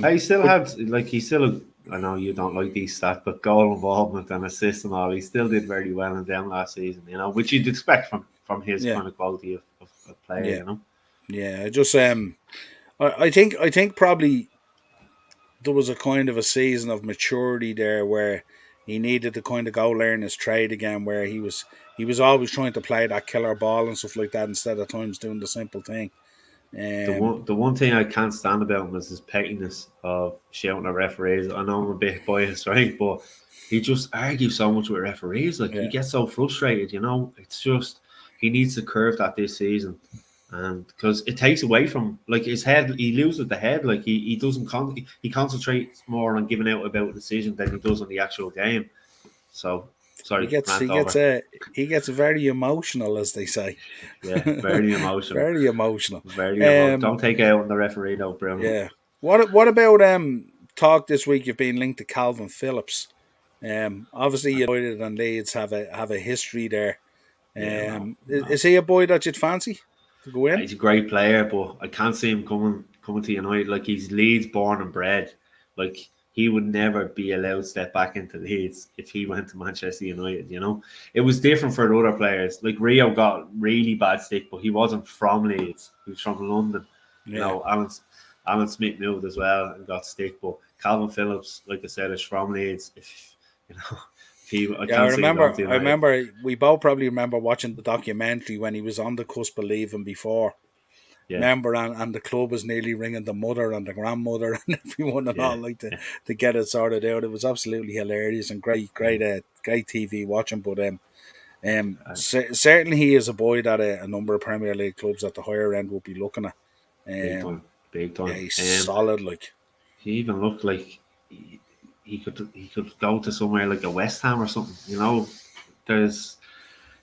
Speaker 2: I still
Speaker 1: But
Speaker 2: had like he still. I know you don't like these stats, but goal involvement and assist and all, he still did very well in them last season. You know, which you'd expect from his
Speaker 1: yeah,
Speaker 2: kind of quality of player.
Speaker 1: yeah,
Speaker 2: You know,
Speaker 1: yeah. I just I think probably there was a kind of a season of maturity there where he needed to kind of go learn his trade again, where he was always trying to play that killer ball and stuff like that instead of times doing the simple thing. Um,
Speaker 2: the one thing I can't stand about him is his pettiness of shouting at referees. I know I'm a bit biased, right? But he just argues so much with referees. Like he
Speaker 1: yeah,
Speaker 2: gets so frustrated, you know. It's just he needs to curve that this season, and because it takes away from like his head, he loses the head. Like he doesn't he concentrates more on giving out about a decision than he does on the actual game. So
Speaker 1: he
Speaker 2: sorry,
Speaker 1: gets he
Speaker 2: rant
Speaker 1: gets
Speaker 2: over.
Speaker 1: uh, he gets very emotional, as they say.
Speaker 2: Yeah, very emotional,
Speaker 1: Very emotional.
Speaker 2: very emotional.
Speaker 1: Um,
Speaker 2: Don't take it out on the referee, though, Bruno.
Speaker 1: yeah. What about talk this week? You've been linked to Calvin Phillips. Obviously United and Leeds have a history there.
Speaker 2: Yeah, no, no.
Speaker 1: Is he a boy that you'd fancy to go in?
Speaker 2: He's a great player, but I can't see him coming to United. Like he's Leeds born and bred. Like he would never be allowed to step back into Leeds if he went to Manchester United. You know, it was different for the other players. Like Rio got really bad stick, but he wasn't from Leeds. He was from London. You
Speaker 1: Yeah.
Speaker 2: know, Alan Smith moved as well and got stick, but Calvin Phillips, like I said, is from Leeds. If you know, if I
Speaker 1: Yeah, I
Speaker 2: can't see him going
Speaker 1: remember.
Speaker 2: to
Speaker 1: I
Speaker 2: United.
Speaker 1: remember. We both probably remember watching the documentary when he was on the cusp of leaving before.
Speaker 2: Yeah,
Speaker 1: Remember, and the club was nearly ringing the mother and the grandmother and everyone and
Speaker 2: yeah.
Speaker 1: all like to get it sorted out. It was absolutely hilarious and great TV watching. But certainly he is a boy that a number of Premier League clubs at the higher end will be looking at.
Speaker 2: Big time,
Speaker 1: Um,
Speaker 2: big
Speaker 1: yeah,
Speaker 2: time.
Speaker 1: he's solid. Like,
Speaker 2: He even looked like he could go to somewhere like a West Ham or something. There's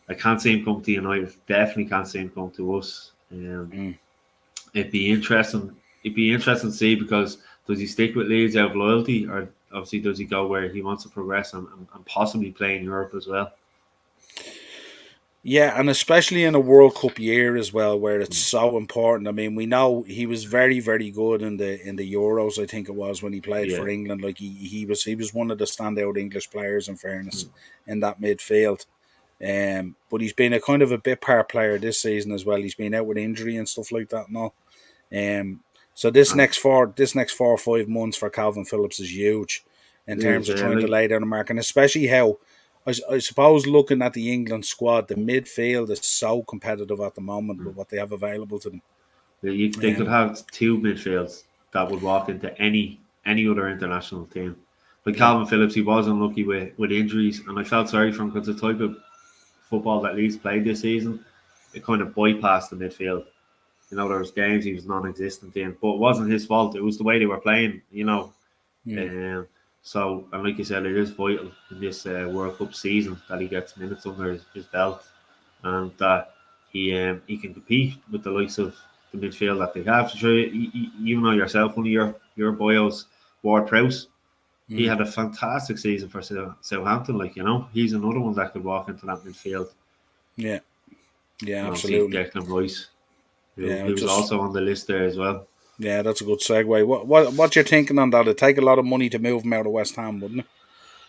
Speaker 2: I can't see him come to United. Definitely can't see him come to us.
Speaker 1: mm,
Speaker 2: It'd be interesting. It'd be interesting to see because does he stick with Leeds out of loyalty, or obviously does he go where he wants to progress and possibly play in Europe as well?
Speaker 1: yeah, and especially in a World Cup year as well, where it's so important. I mean, we know he was very, very good in the Euros. I think it was when he played
Speaker 2: Yeah,
Speaker 1: for England. Like he was one of the standout English players. In fairness, in that midfield. But he's been a kind of a bit part player this season as well. He's been out with injury and stuff like that and all. Um, so
Speaker 2: and
Speaker 1: this next 4 or 5 months for Calvin Phillips is huge in
Speaker 2: it
Speaker 1: terms
Speaker 2: is
Speaker 1: of trying to
Speaker 2: like
Speaker 1: lay down a mark, and especially how I suppose looking at the England squad, the midfield is so competitive at the moment with what they have available to them.
Speaker 2: they could
Speaker 1: Um,
Speaker 2: have two midfields that would walk into any other international team. Like
Speaker 1: yeah,
Speaker 2: Calvin Phillips, he was unlucky with injuries, and I felt sorry for him because the type of football that Leeds played this season, it kind of bypassed the midfield. There was games he was non-existent in, but it wasn't his fault. It was the way they were playing.
Speaker 1: mm,
Speaker 2: Um, and like you said, it is vital in this World Cup season that he gets minutes under his belt, and that he can compete with the likes of the midfield that they have. Sure, you know yourself, one of your boyos, Ward Prowse. He
Speaker 1: mm,
Speaker 2: had a fantastic season for Southampton. He's another one that could walk into that midfield.
Speaker 1: yeah, yeah,
Speaker 2: And obviously
Speaker 1: absolutely.
Speaker 2: Declan Rice,
Speaker 1: Yeah,
Speaker 2: who was
Speaker 1: just
Speaker 2: also on the list there as well.
Speaker 1: yeah, that's a good segue. What you're thinking on that? It'd take a lot of money to move him out of West Ham, wouldn't it?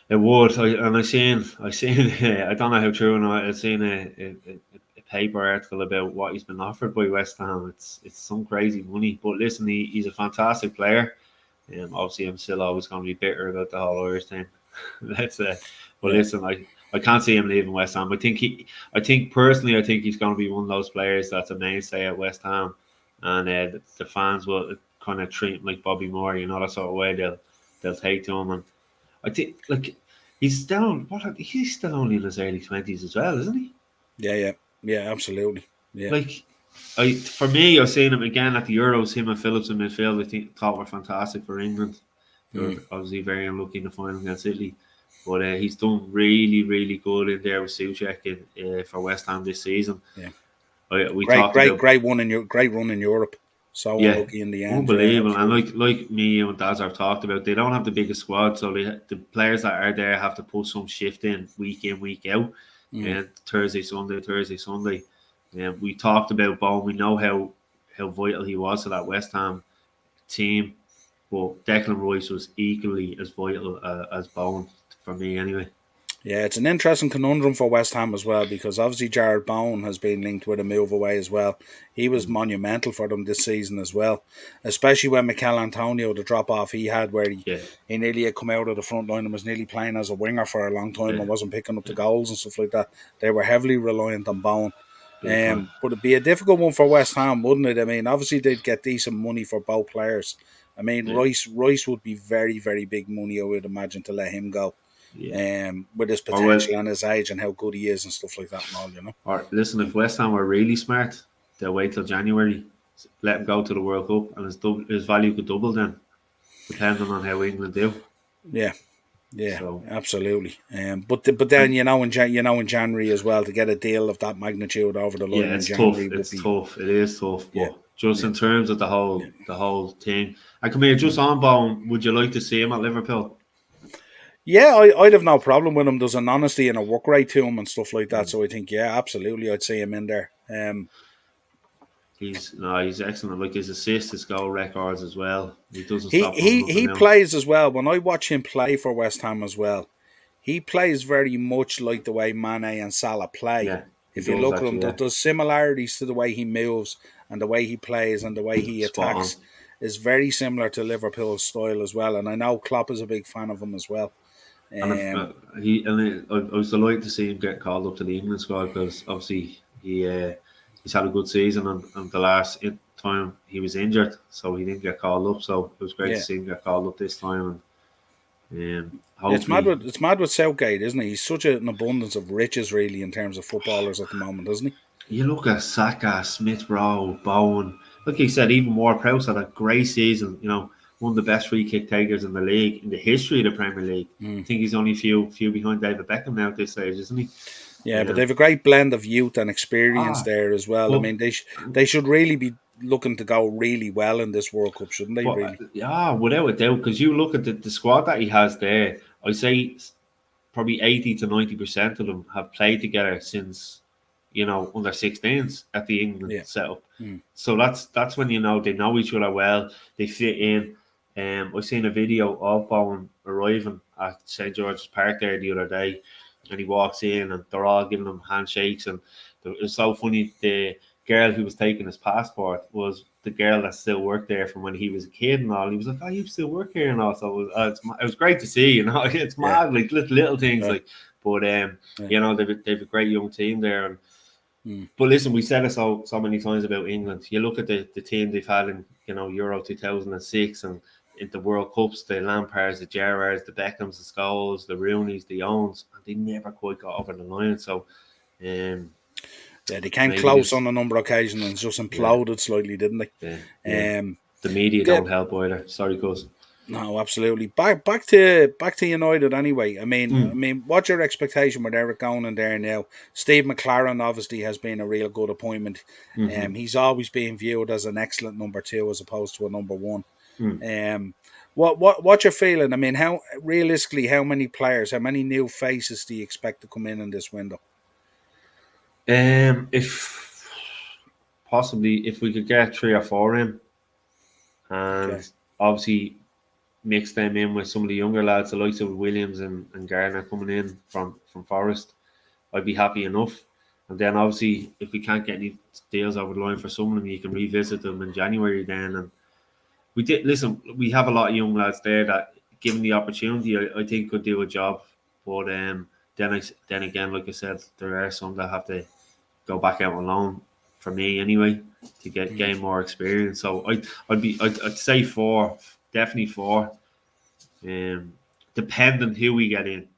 Speaker 2: It would. I seen. I don't know how true or not. I seen a paper article about what he's been offered by West Ham. It's some crazy money. But listen, he's a fantastic player. Obviously, I'm still always going to be bitter about the whole Irish thing. That's But
Speaker 1: Yeah.
Speaker 2: listen, I can't see him leaving West Ham. I think personally, I think he's going to be one of those players that's a mainstay at West Ham, and the fans will kind of treat him like Bobby Moore. That sort of way they'll take to him. And I think like he's still only in his early 20s as well, isn't he?
Speaker 1: Yeah, yeah, yeah, absolutely. Yeah.
Speaker 2: Like for me, I've seen him again at the Euros. Him and Phillips in midfield, thought were fantastic for England. They were
Speaker 1: Mm.
Speaker 2: obviously very unlucky in the final against Italy, but he's done really, really good in there with Soucek for West Ham this season.
Speaker 1: Yeah.
Speaker 2: We talked about
Speaker 1: Great run in Europe. So
Speaker 2: yeah,
Speaker 1: unlucky in the end. Yeah,
Speaker 2: unbelievable. And
Speaker 1: absolutely.
Speaker 2: like me and Daz have talked about, they don't have the biggest squad, so the players that are there have to put some shift in, week out,
Speaker 1: Mm.
Speaker 2: and Thursday, Sunday. We talked about Bowen. We know how vital he was to that West Ham team, but Declan Rice was equally as vital as Bowen for me, anyway.
Speaker 1: Yeah, it's an interesting conundrum for West Ham as well because obviously Jared Bowen has been linked with a move away as well. He was
Speaker 2: Mm,
Speaker 1: monumental for them this season as well, especially when Mikel Antonio, the drop off he had where
Speaker 2: yeah,
Speaker 1: he nearly had come out of the front line and was nearly playing as a winger for a long time
Speaker 2: yeah,
Speaker 1: and wasn't picking up the
Speaker 2: yeah,
Speaker 1: goals and stuff like that. They were heavily reliant on Bowen.
Speaker 2: big time.
Speaker 1: But it'd be a difficult one for West Ham, wouldn't it? I mean, obviously they'd get decent money for both players. I mean,
Speaker 2: Yeah,
Speaker 1: Rice would be very, very big money, I would imagine, to let him go.
Speaker 2: yeah.
Speaker 1: With his
Speaker 2: Or well,
Speaker 1: potential and his age and how good he is and stuff like that and all.
Speaker 2: or listen, if West Ham were really smart, they'll wait till January, let him go to the World Cup, and his value could double then, depending on how England do.
Speaker 1: Yeah, yeah,
Speaker 2: So
Speaker 1: absolutely. But then
Speaker 2: and
Speaker 1: in January as well to get a deal of that magnitude over the line
Speaker 2: yeah,
Speaker 1: in
Speaker 2: it's tough.
Speaker 1: January would
Speaker 2: It's
Speaker 1: be
Speaker 2: tough. It is tough.
Speaker 1: yeah,
Speaker 2: But just
Speaker 1: yeah,
Speaker 2: in terms of the
Speaker 1: yeah.
Speaker 2: whole thing, and come here, just
Speaker 1: Mm.
Speaker 2: on Bone, would you like to see him at Liverpool?
Speaker 1: Yeah, I'd have no problem with him. There's an honesty and a work rate to him and stuff like that.
Speaker 2: Mm.
Speaker 1: So I think, yeah, absolutely, I'd see him in there.
Speaker 2: He's excellent. Like his assists, his goal records as well. He doesn't
Speaker 1: He
Speaker 2: stop running
Speaker 1: he
Speaker 2: up and
Speaker 1: he
Speaker 2: down.
Speaker 1: plays as well. When I watch him play for West Ham as well, he plays very much like the way Mane and Salah play.
Speaker 2: Yeah, he
Speaker 1: If you
Speaker 2: does
Speaker 1: look at him,
Speaker 2: actually. Yeah,
Speaker 1: there's similarities to the way he moves and the way he plays and the way he
Speaker 2: spot on.
Speaker 1: attacks is very similar to Liverpool's style as well. And I know Klopp is a big fan of him as well.
Speaker 2: And
Speaker 1: Um,
Speaker 2: I was delighted to see him get called up to the England squad because obviously he's had a good season, and the last time he was injured, so he didn't get called up. So it was great to
Speaker 1: yeah,
Speaker 2: see him get called up this time, and
Speaker 1: it's mad
Speaker 2: hopefully
Speaker 1: with Southgate, isn't he? He's such an abundance of riches, really, in terms of footballers at the moment, isn't he?
Speaker 2: you look at Saka, Smith Rowe, Bowen. Like you said, even more Prowse had a great season. One of the best free kick takers in the league, in the history of the Premier League. I
Speaker 1: Mm.
Speaker 2: think he's only few behind David Beckham now at this stage, isn't he?
Speaker 1: Yeah, but they
Speaker 2: Um,
Speaker 1: have a great blend of youth and experience
Speaker 2: ah,
Speaker 1: there as well. I
Speaker 2: but
Speaker 1: mean, they should really be looking to go really well in this World Cup, shouldn't they?
Speaker 2: but
Speaker 1: Really?
Speaker 2: yeah, without a doubt, because you look at the squad that he has there, I say probably 80 to 90% of them have played together since under 16s at the England
Speaker 1: Yeah.
Speaker 2: setup.
Speaker 1: Mm.
Speaker 2: So that's when they know each other well. They fit in. I seen a video of Bowen arriving at St George's Park there the other day, and he walks in and they're all giving him handshakes, and it's so funny. The girl who was taking his passport was the girl that still worked there from when he was a kid and all. He was like, "Oh, you still work here?" And all. So it was great to see. It's
Speaker 1: Yeah.
Speaker 2: mad, like little things
Speaker 1: Right.
Speaker 2: like. But
Speaker 1: Yeah.
Speaker 2: they've a great young team there. And
Speaker 1: Mm.
Speaker 2: but listen, we said it so many times about England. You look at the team they've had in Euro 2006 and in the World Cups, the Lampards, the Gerrards, the Beckhams, the Scholes, the Rooneys, the Owens, and they never quite got over the line. So um,
Speaker 1: Yeah, they came
Speaker 2: maybe
Speaker 1: close
Speaker 2: this,
Speaker 1: on a number of occasions and just
Speaker 2: yeah,
Speaker 1: imploded slightly, didn't
Speaker 2: yeah.
Speaker 1: they?
Speaker 2: The media
Speaker 1: Good.
Speaker 2: don't help either. Sorry, cuz.
Speaker 1: No, absolutely. Back to United anyway. I
Speaker 2: Mm,
Speaker 1: mean, what's your expectation with Eric going in there now? Steve McLaren obviously has been a real good appointment.
Speaker 2: mm-hmm,
Speaker 1: He's always been viewed as an excellent number two as opposed to a number one.
Speaker 2: mm.
Speaker 1: Um, what's your feeling? I mean, how realistically, how many players, how many new faces do you expect to come in this window?
Speaker 2: If possibly, if we could get 3 or 4 in,
Speaker 1: Okay.
Speaker 2: and obviously mix them in with some of the younger lads, the likes of Williams and Gardner coming in from Forest, I'd be happy enough. And then obviously, if we can't get any deals over the line for some of them, you can revisit them in January then. And we did listen. We have a lot of young lads there that, given the opportunity, I think could do a job. But then again, like I said, there are some that have to go back out on loan for me anyway to
Speaker 1: Mm,
Speaker 2: gain more experience. So I'd say four, definitely four. Um, Depending who we get in,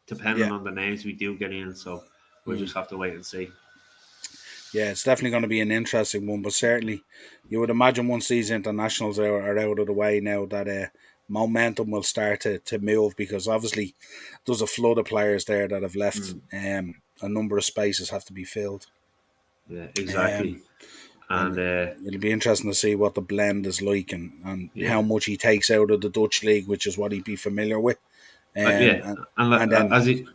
Speaker 2: depending
Speaker 1: yeah.
Speaker 2: on the names we do get in. So we'll
Speaker 1: Mm.
Speaker 2: just have to wait and see.
Speaker 1: Yeah, it's definitely going to be an interesting one, but certainly you would imagine once these internationals are out of the way now that momentum will start to move because obviously there's a flood of players there that have left.
Speaker 2: Mm,
Speaker 1: A number of spaces have to be filled.
Speaker 2: yeah,
Speaker 1: Um,
Speaker 2: exactly.
Speaker 1: and
Speaker 2: And
Speaker 1: it'll be interesting to see what the blend is like and how
Speaker 2: yeah,
Speaker 1: much he takes out of the Dutch league, which is what he'd be familiar with.
Speaker 2: yeah,
Speaker 1: And
Speaker 2: and
Speaker 1: and then
Speaker 2: as it.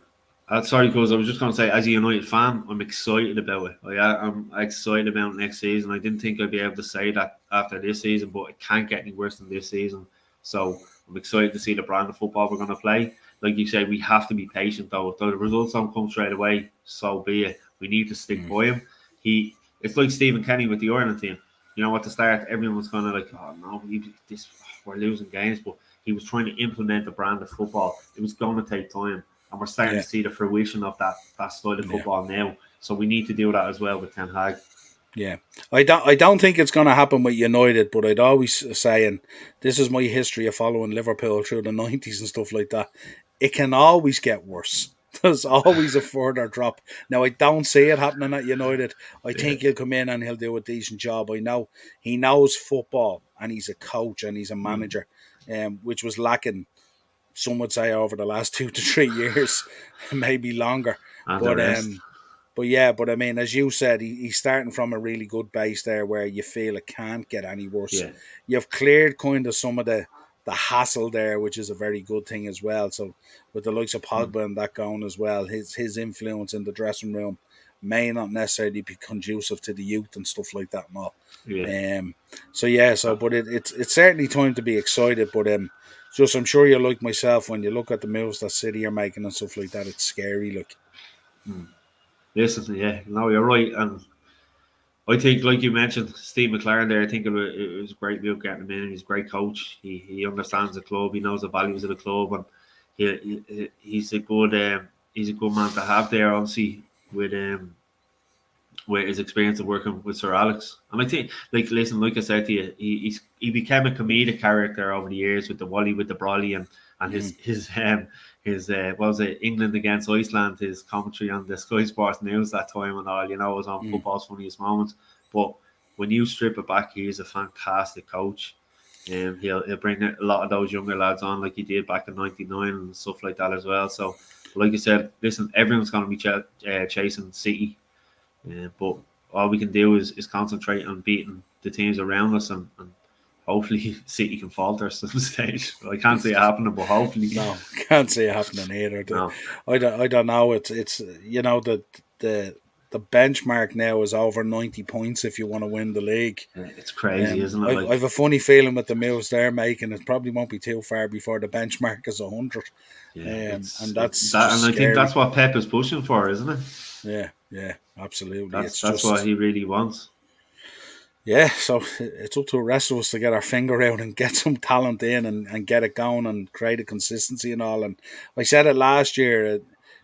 Speaker 2: Sorry, because I was just going to say, as a United fan, I'm excited about it. I'm excited about next season. I didn't think I'd be able to say that after this season, but it can't get any worse than this season. So I'm excited to see the brand of football we're going to play. Like you say, we have to be patient, though. If the results don't come straight away, so be it. We need to stick
Speaker 1: mm,
Speaker 2: by him. It's like Stephen Kenny with the Ireland team. At the start, everyone was kind of like, "Oh no, we're losing games," but he was trying to implement a brand of football. It was going to take time, and we're starting
Speaker 1: yeah,
Speaker 2: to see the fruition of that style of
Speaker 1: yeah.
Speaker 2: football now. So we need to do that as well with Ten Hag.
Speaker 1: Yeah, I don't think it's going to happen with United, but I'd always say, and this is my history of following Liverpool through the 90s and stuff like that. It can always get worse. There's always a further drop. Now I don't see it happening at United. I
Speaker 2: Yeah.
Speaker 1: think he'll come in and he'll do a decent job. I know he knows football and he's a coach and he's a
Speaker 2: Mm.
Speaker 1: manager, which was lacking. Some would say over the last 2 to 3 years, maybe longer.
Speaker 2: And the
Speaker 1: But
Speaker 2: rest.
Speaker 1: but I mean, as you said, he's starting from a really good base there where you feel it can't get any worse.
Speaker 2: Yeah.
Speaker 1: You've cleared kind of some of the hassle there, which is a very good thing as well. So with the likes of
Speaker 2: Mm.
Speaker 1: Pogba and that going as well, his influence in the dressing room may not necessarily be conducive to the youth and stuff like that and all.
Speaker 2: Yeah.
Speaker 1: Um so yeah,
Speaker 2: Uh,
Speaker 1: but it's certainly time to be excited, but just I'm sure you're like myself when you look at the moves that City are making and stuff like that, it's scary. Like,
Speaker 2: mm. Listen, yeah, no, you're right, and I think, like you mentioned, Steve McLaren there. I think it was a great move getting him in. He's a great coach. He understands the club. He knows the values of the club, and he's a good man to have there. Obviously, with his experience of working with Sir Alex. And I think, listen, like I said to you, he became a comedic character over the years with the Wally with the Brawley and
Speaker 1: Mm,
Speaker 2: his what was it, England against Iceland, his commentary on the Sky Sports News that time and all, was on
Speaker 1: mm,
Speaker 2: football's funniest moments. But when you strip it back, he is a fantastic coach. He'll bring a lot of those younger lads on like he did back in '99 and stuff like that as well. So, like I said, listen, everyone's going to be chasing City, but all we can do is concentrate on beating the teams around us, and hopefully City can falter at some stage. I can't see it happening, but hopefully.
Speaker 1: no, can't see it happening either.
Speaker 2: No,
Speaker 1: I don't know. It's the the benchmark now is over 90 points if you want to win the league.
Speaker 2: it's crazy, isn't it?
Speaker 1: I've a funny feeling with the moves they're making. It probably won't be too far before the benchmark is 100.
Speaker 2: Yeah,
Speaker 1: And
Speaker 2: it's
Speaker 1: that's
Speaker 2: that, and
Speaker 1: just
Speaker 2: I think
Speaker 1: scary.
Speaker 2: that's what Pep is pushing for, isn't it?
Speaker 1: Yeah, absolutely.
Speaker 2: That's
Speaker 1: It's
Speaker 2: that's what
Speaker 1: just
Speaker 2: he really wants.
Speaker 1: yeah. So it's up to the rest of us to get our finger out and get some talent in and get it going and create a consistency and all. And I said it last year,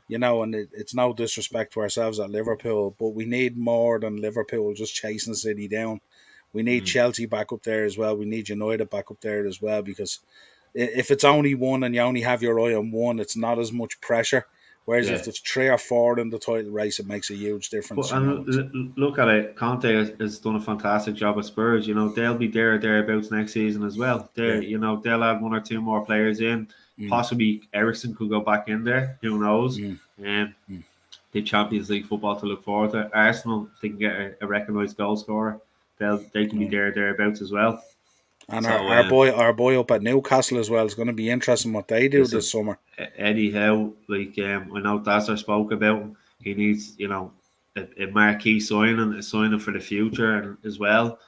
Speaker 1: and it's no disrespect to ourselves at Liverpool, but we need more than Liverpool just chasing City down. We need
Speaker 2: Mm,
Speaker 1: Chelsea back up there as well. We need United back up there as well because if it's only one and you only have your eye on one, it's not as much pressure. Whereas if
Speaker 2: yeah.
Speaker 1: there's three or four in the title race, it makes a huge difference.
Speaker 2: But
Speaker 1: You know,
Speaker 2: and look at it, Conte has done a fantastic job at Spurs. They'll be thereabouts next season as well.
Speaker 1: yeah,
Speaker 2: They'll add one or two more players in.
Speaker 1: mm,
Speaker 2: Possibly Ericsson could go back in there. Who knows?
Speaker 1: mm,
Speaker 2: And
Speaker 1: mm,
Speaker 2: the Champions League football to look forward to. Arsenal, if they can get a recognised goal scorer, they can be
Speaker 1: mm.
Speaker 2: thereabouts as well.
Speaker 1: And
Speaker 2: So
Speaker 1: our boy up at Newcastle as well is going to be interesting what they do
Speaker 2: listen,
Speaker 1: this summer.
Speaker 2: Eddie Howe, I know Dazzler spoke about him. He needs, a marquee signing, a signing for the future and as well.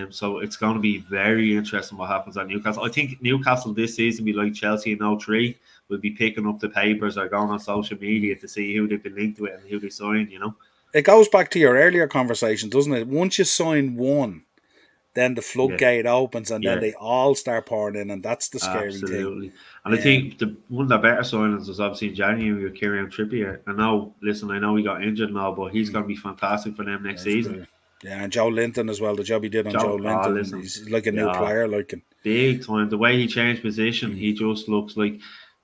Speaker 2: So it's going to be very interesting what happens at Newcastle. I think Newcastle this season will be like Chelsea in '03. Will be picking up the papers or going on social
Speaker 1: Mm.
Speaker 2: media to see who they've been linked with and who they signed.
Speaker 1: It goes back to your earlier conversation, doesn't it? Once you sign one, then the
Speaker 2: Yeah,
Speaker 1: floodgate opens, and then
Speaker 2: yeah.
Speaker 1: they all start pouring in, and that's the scary thing.
Speaker 2: Absolutely. And I
Speaker 1: Um,
Speaker 2: think one of the better signings was obviously in January with Kieran Trippier. I know he got injured now, but he's
Speaker 1: mm,
Speaker 2: going to be fantastic for them next
Speaker 1: that's
Speaker 2: season.
Speaker 1: brilliant. Yeah, and Joe Linton as well. The job he did on Joe Linton,
Speaker 2: Listen,
Speaker 1: he's like a new
Speaker 2: yeah,
Speaker 1: player. Like,
Speaker 2: big time. The way he changed position,
Speaker 1: mm,
Speaker 2: he just looks like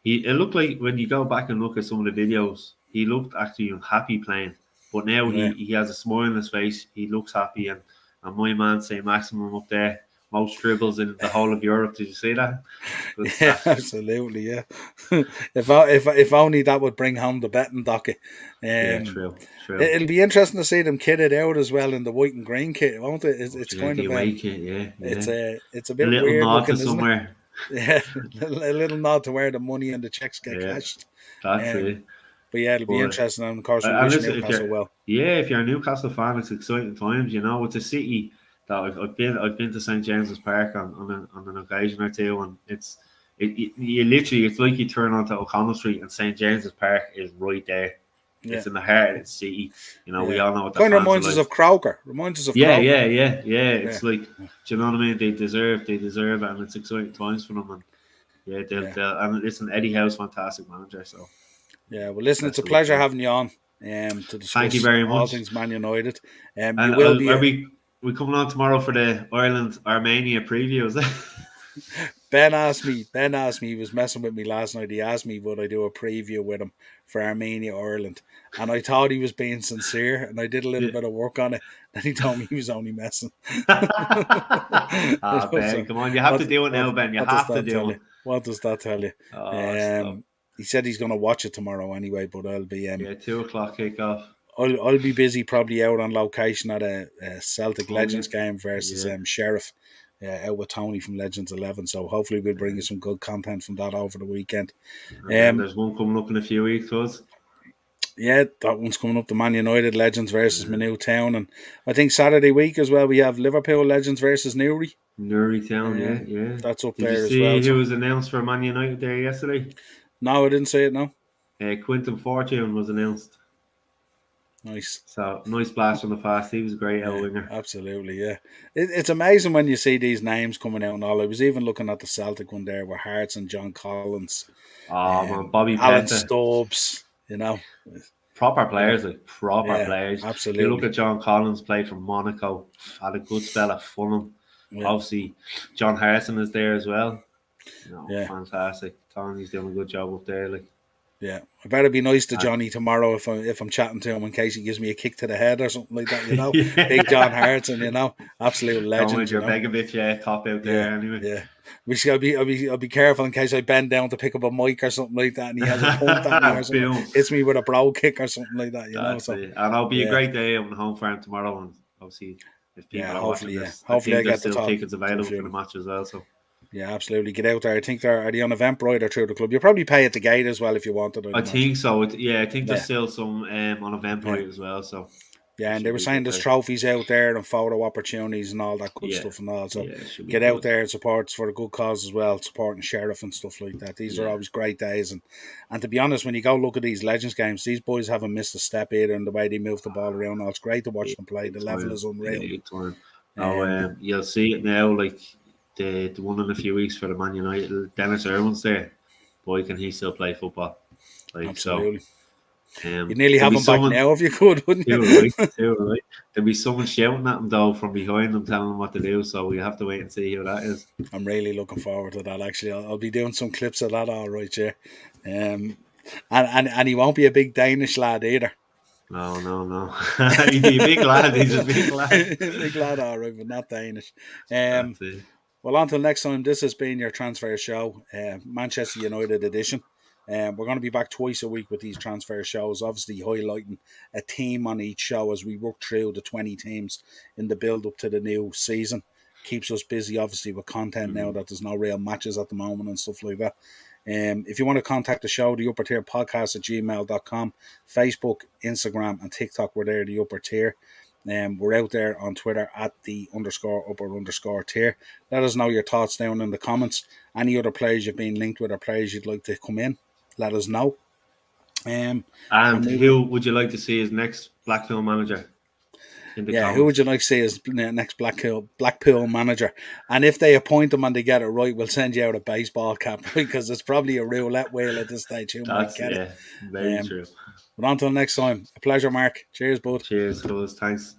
Speaker 2: it looked like when you go back and look at some of the videos, he looked actually happy playing. But now
Speaker 1: yeah,
Speaker 2: he has a smile on his face. He looks happy, and my man say maximum up there, most dribbles in the whole of Europe. Did you see that? Good
Speaker 1: yeah,
Speaker 2: stat.
Speaker 1: absolutely, yeah. If only that would bring home the betting docket.
Speaker 2: Yeah,
Speaker 1: Um,
Speaker 2: true, true.
Speaker 1: it'll be interesting to see them kitted out as well in the white and green kit, won't it?
Speaker 2: Oh,
Speaker 1: It's
Speaker 2: yeah,
Speaker 1: kind
Speaker 2: the
Speaker 1: of
Speaker 2: away kit, yeah, yeah.
Speaker 1: it's a
Speaker 2: A
Speaker 1: bit
Speaker 2: little
Speaker 1: weird
Speaker 2: nod to
Speaker 1: looking, isn't it?
Speaker 2: somewhere.
Speaker 1: Yeah, a little nod to where the money and the checks get
Speaker 2: Yeah,
Speaker 1: cashed.
Speaker 2: that's
Speaker 1: Um,
Speaker 2: it.
Speaker 1: but yeah, it'll be
Speaker 2: But
Speaker 1: interesting, and of course we
Speaker 2: and
Speaker 1: wish
Speaker 2: listen,
Speaker 1: Newcastle well.
Speaker 2: if you're a Newcastle fan, it's exciting times. It's a city that I've been to St James's Park on an occasion or two, and you literally it's like you turn onto O'Connell Street and St James's Park is right there.
Speaker 1: Yeah,
Speaker 2: It's in the heart of the city. We
Speaker 1: yeah.
Speaker 2: all know what the
Speaker 1: Kind of
Speaker 2: fans are
Speaker 1: reminds us
Speaker 2: like.
Speaker 1: of Croker. Reminds us of
Speaker 2: Yeah,
Speaker 1: Croker.
Speaker 2: yeah, yeah, yeah.
Speaker 1: Yeah,
Speaker 2: It's like, do you know what I mean? They deserve it, and it's exciting times for them. And yeah,
Speaker 1: yeah,
Speaker 2: and listen, Eddie Howe's fantastic manager, so
Speaker 1: yeah. Well, listen, it's
Speaker 2: best
Speaker 1: a
Speaker 2: of luck to
Speaker 1: pleasure
Speaker 2: him.
Speaker 1: having you on to
Speaker 2: Thank you
Speaker 1: discuss
Speaker 2: very
Speaker 1: all
Speaker 2: much.
Speaker 1: things Man United. You
Speaker 2: And
Speaker 1: will be
Speaker 2: are we coming on tomorrow for the Ireland Armenia previews?
Speaker 1: Ben asked me, he was messing with me last night. He asked me would I do a preview with him for Armenia, Ireland. And I thought he was being sincere, and I did a little
Speaker 2: Yeah.
Speaker 1: bit of work on it. And he told me he was only messing.
Speaker 2: Ben,
Speaker 1: So,
Speaker 2: come on, you have to do it now, Ben. You
Speaker 1: what does
Speaker 2: have to
Speaker 1: that tell
Speaker 2: do
Speaker 1: you?
Speaker 2: it.
Speaker 1: What does that tell you?
Speaker 2: Oh, stop.
Speaker 1: Um, he said he's going to watch it tomorrow anyway, but
Speaker 2: Yeah, 2 o'clock kickoff.
Speaker 1: I'll be busy probably out on location at a Celtic
Speaker 2: Oh yeah,
Speaker 1: Legends game versus
Speaker 2: yeah.
Speaker 1: Sheriff. Out with Tony from Legends 11, so hopefully we'll bring you some good content from that over the weekend.
Speaker 2: And then
Speaker 1: Um,
Speaker 2: there's one coming up in a few weeks, cuz.
Speaker 1: yeah, that one's coming up. The Man United Legends versus
Speaker 2: Uh,
Speaker 1: Manew Town, and I think Saturday week as well we have Liverpool Legends versus Newry.
Speaker 2: Newry Town, yeah,
Speaker 1: Um,
Speaker 2: yeah.
Speaker 1: that's up
Speaker 2: Did you
Speaker 1: there as well.
Speaker 2: see who
Speaker 1: So
Speaker 2: was announced for Man United there yesterday?
Speaker 1: no, I didn't say it. No.
Speaker 2: Quinton Fortune was announced.
Speaker 1: Nice.
Speaker 2: So nice blast from the past. He was a great out
Speaker 1: Yeah,
Speaker 2: winger.
Speaker 1: absolutely. Yeah, it's amazing when you see these names coming out and all. I was even looking at the Celtic one there with Hearts and John Collins,
Speaker 2: Oh man, Bobby
Speaker 1: Alan
Speaker 2: Petta.
Speaker 1: Stubbs. You know,
Speaker 2: Proper
Speaker 1: yeah,
Speaker 2: players, like proper
Speaker 1: yeah,
Speaker 2: players. You look
Speaker 1: absolutely.
Speaker 2: at John Collins played for Monaco, had a good spell at Fulham.
Speaker 1: Yeah,
Speaker 2: Obviously, John Harrison is there as well. No,
Speaker 1: yeah.
Speaker 2: fantastic. Tony's doing a good job up there. Like,
Speaker 1: Yeah, I better be nice to
Speaker 2: and,
Speaker 1: Johnny tomorrow if I'm chatting to him in case he gives me a kick to the head or something like that. Big John
Speaker 2: yeah.
Speaker 1: Hartson, absolute
Speaker 2: Don't
Speaker 1: legend.
Speaker 2: mind your Begovic, top out
Speaker 1: Yeah,
Speaker 2: there anyway.
Speaker 1: yeah. We just gotta I'll be careful in case I bend down to pick up a mic or something like that, and he has a punt at me or something,
Speaker 2: Boom.
Speaker 1: hits me with a brow kick or something like that.
Speaker 2: That's
Speaker 1: So
Speaker 2: it. And it'll be a
Speaker 1: yeah,
Speaker 2: great day on the home farm tomorrow. And obviously, if
Speaker 1: yeah.
Speaker 2: people are watching
Speaker 1: Hopefully, yeah.
Speaker 2: this, I
Speaker 1: Hopefully, I
Speaker 2: think there's
Speaker 1: get to
Speaker 2: still
Speaker 1: talk
Speaker 2: tickets
Speaker 1: to a
Speaker 2: available
Speaker 1: few
Speaker 2: for
Speaker 1: of
Speaker 2: the
Speaker 1: them.
Speaker 2: match as well. So
Speaker 1: Yeah, absolutely. Get out there. I think are they on Eventbrite or through the club? You probably pay at the gate as well if you wanted, I'd
Speaker 2: I
Speaker 1: imagine.
Speaker 2: think so. Yeah, I think there's
Speaker 1: Yeah,
Speaker 2: still some on
Speaker 1: yeah.
Speaker 2: Eventbrite as well. So
Speaker 1: Yeah,
Speaker 2: it
Speaker 1: and they
Speaker 2: should
Speaker 1: were
Speaker 2: be a
Speaker 1: saying
Speaker 2: good
Speaker 1: there's
Speaker 2: day.
Speaker 1: trophies out there and photo opportunities and all that good
Speaker 2: Yeah,
Speaker 1: stuff and all. So
Speaker 2: yeah, it should be
Speaker 1: get out
Speaker 2: good.
Speaker 1: there and support for a good cause as well, supporting Sheriff and stuff like that. These are
Speaker 2: Yeah,
Speaker 1: always great days. And to be honest, when you go look at these Legends games, these boys haven't missed a step either in the way they move the ball around. It's great to watch
Speaker 2: big,
Speaker 1: them play.
Speaker 2: big
Speaker 1: The level
Speaker 2: time,
Speaker 1: is unreal.
Speaker 2: big time. Now,
Speaker 1: Um,
Speaker 2: you'll see it now. Like the one in a few weeks for the Man United, Dennis Irwin's there. Boy, can he still play football? Like so.
Speaker 1: absolutely. You'd nearly
Speaker 2: There'll
Speaker 1: have
Speaker 2: be
Speaker 1: them back
Speaker 2: someone
Speaker 1: now if you could, wouldn't
Speaker 2: too
Speaker 1: you?
Speaker 2: right, too right. There'll be someone shouting at him though from behind him, telling him what to do. So we have to wait and see who that is.
Speaker 1: I'm really looking forward to that. Actually, I'll be doing some clips of that. All right, yeah. And he won't be a big Danish lad either.
Speaker 2: No, no, no. He'd be a big lad. He's a big lad.
Speaker 1: Big lad, all right, but not Danish. Um,
Speaker 2: That's it.
Speaker 1: well, until next time, this has been your transfer show, Manchester United edition. We're going to be back twice a week with these transfer shows, obviously highlighting a team on each show as we work through the 20 teams in the build up to the new season. Keeps us busy, obviously, with content now that there's no real matches at the moment and stuff like that. If you want to contact the show, the upper tier podcast at gmail.com, Facebook, Instagram, and TikTok, we're there, the upper tier. We're out there on Twitter at the _upper_ tier. Let us know your thoughts down in the comments. Any other players you've been linked with or players you'd like to come in, let us know. And
Speaker 2: And
Speaker 1: moving,
Speaker 2: who would you like to see as next Blackpool manager in the
Speaker 1: yeah, who would
Speaker 2: comments?
Speaker 1: you like to see as next Blackpool manager? And if they appoint them and they get it right, we'll send you out a baseball cap, right? Because it's probably a roulette wheel at this stage. Who might
Speaker 2: That's
Speaker 1: get it?
Speaker 2: very
Speaker 1: Um,
Speaker 2: true.
Speaker 1: but until next time, a pleasure, Mark. Cheers, bud.
Speaker 2: Cheers, fellas. Thanks.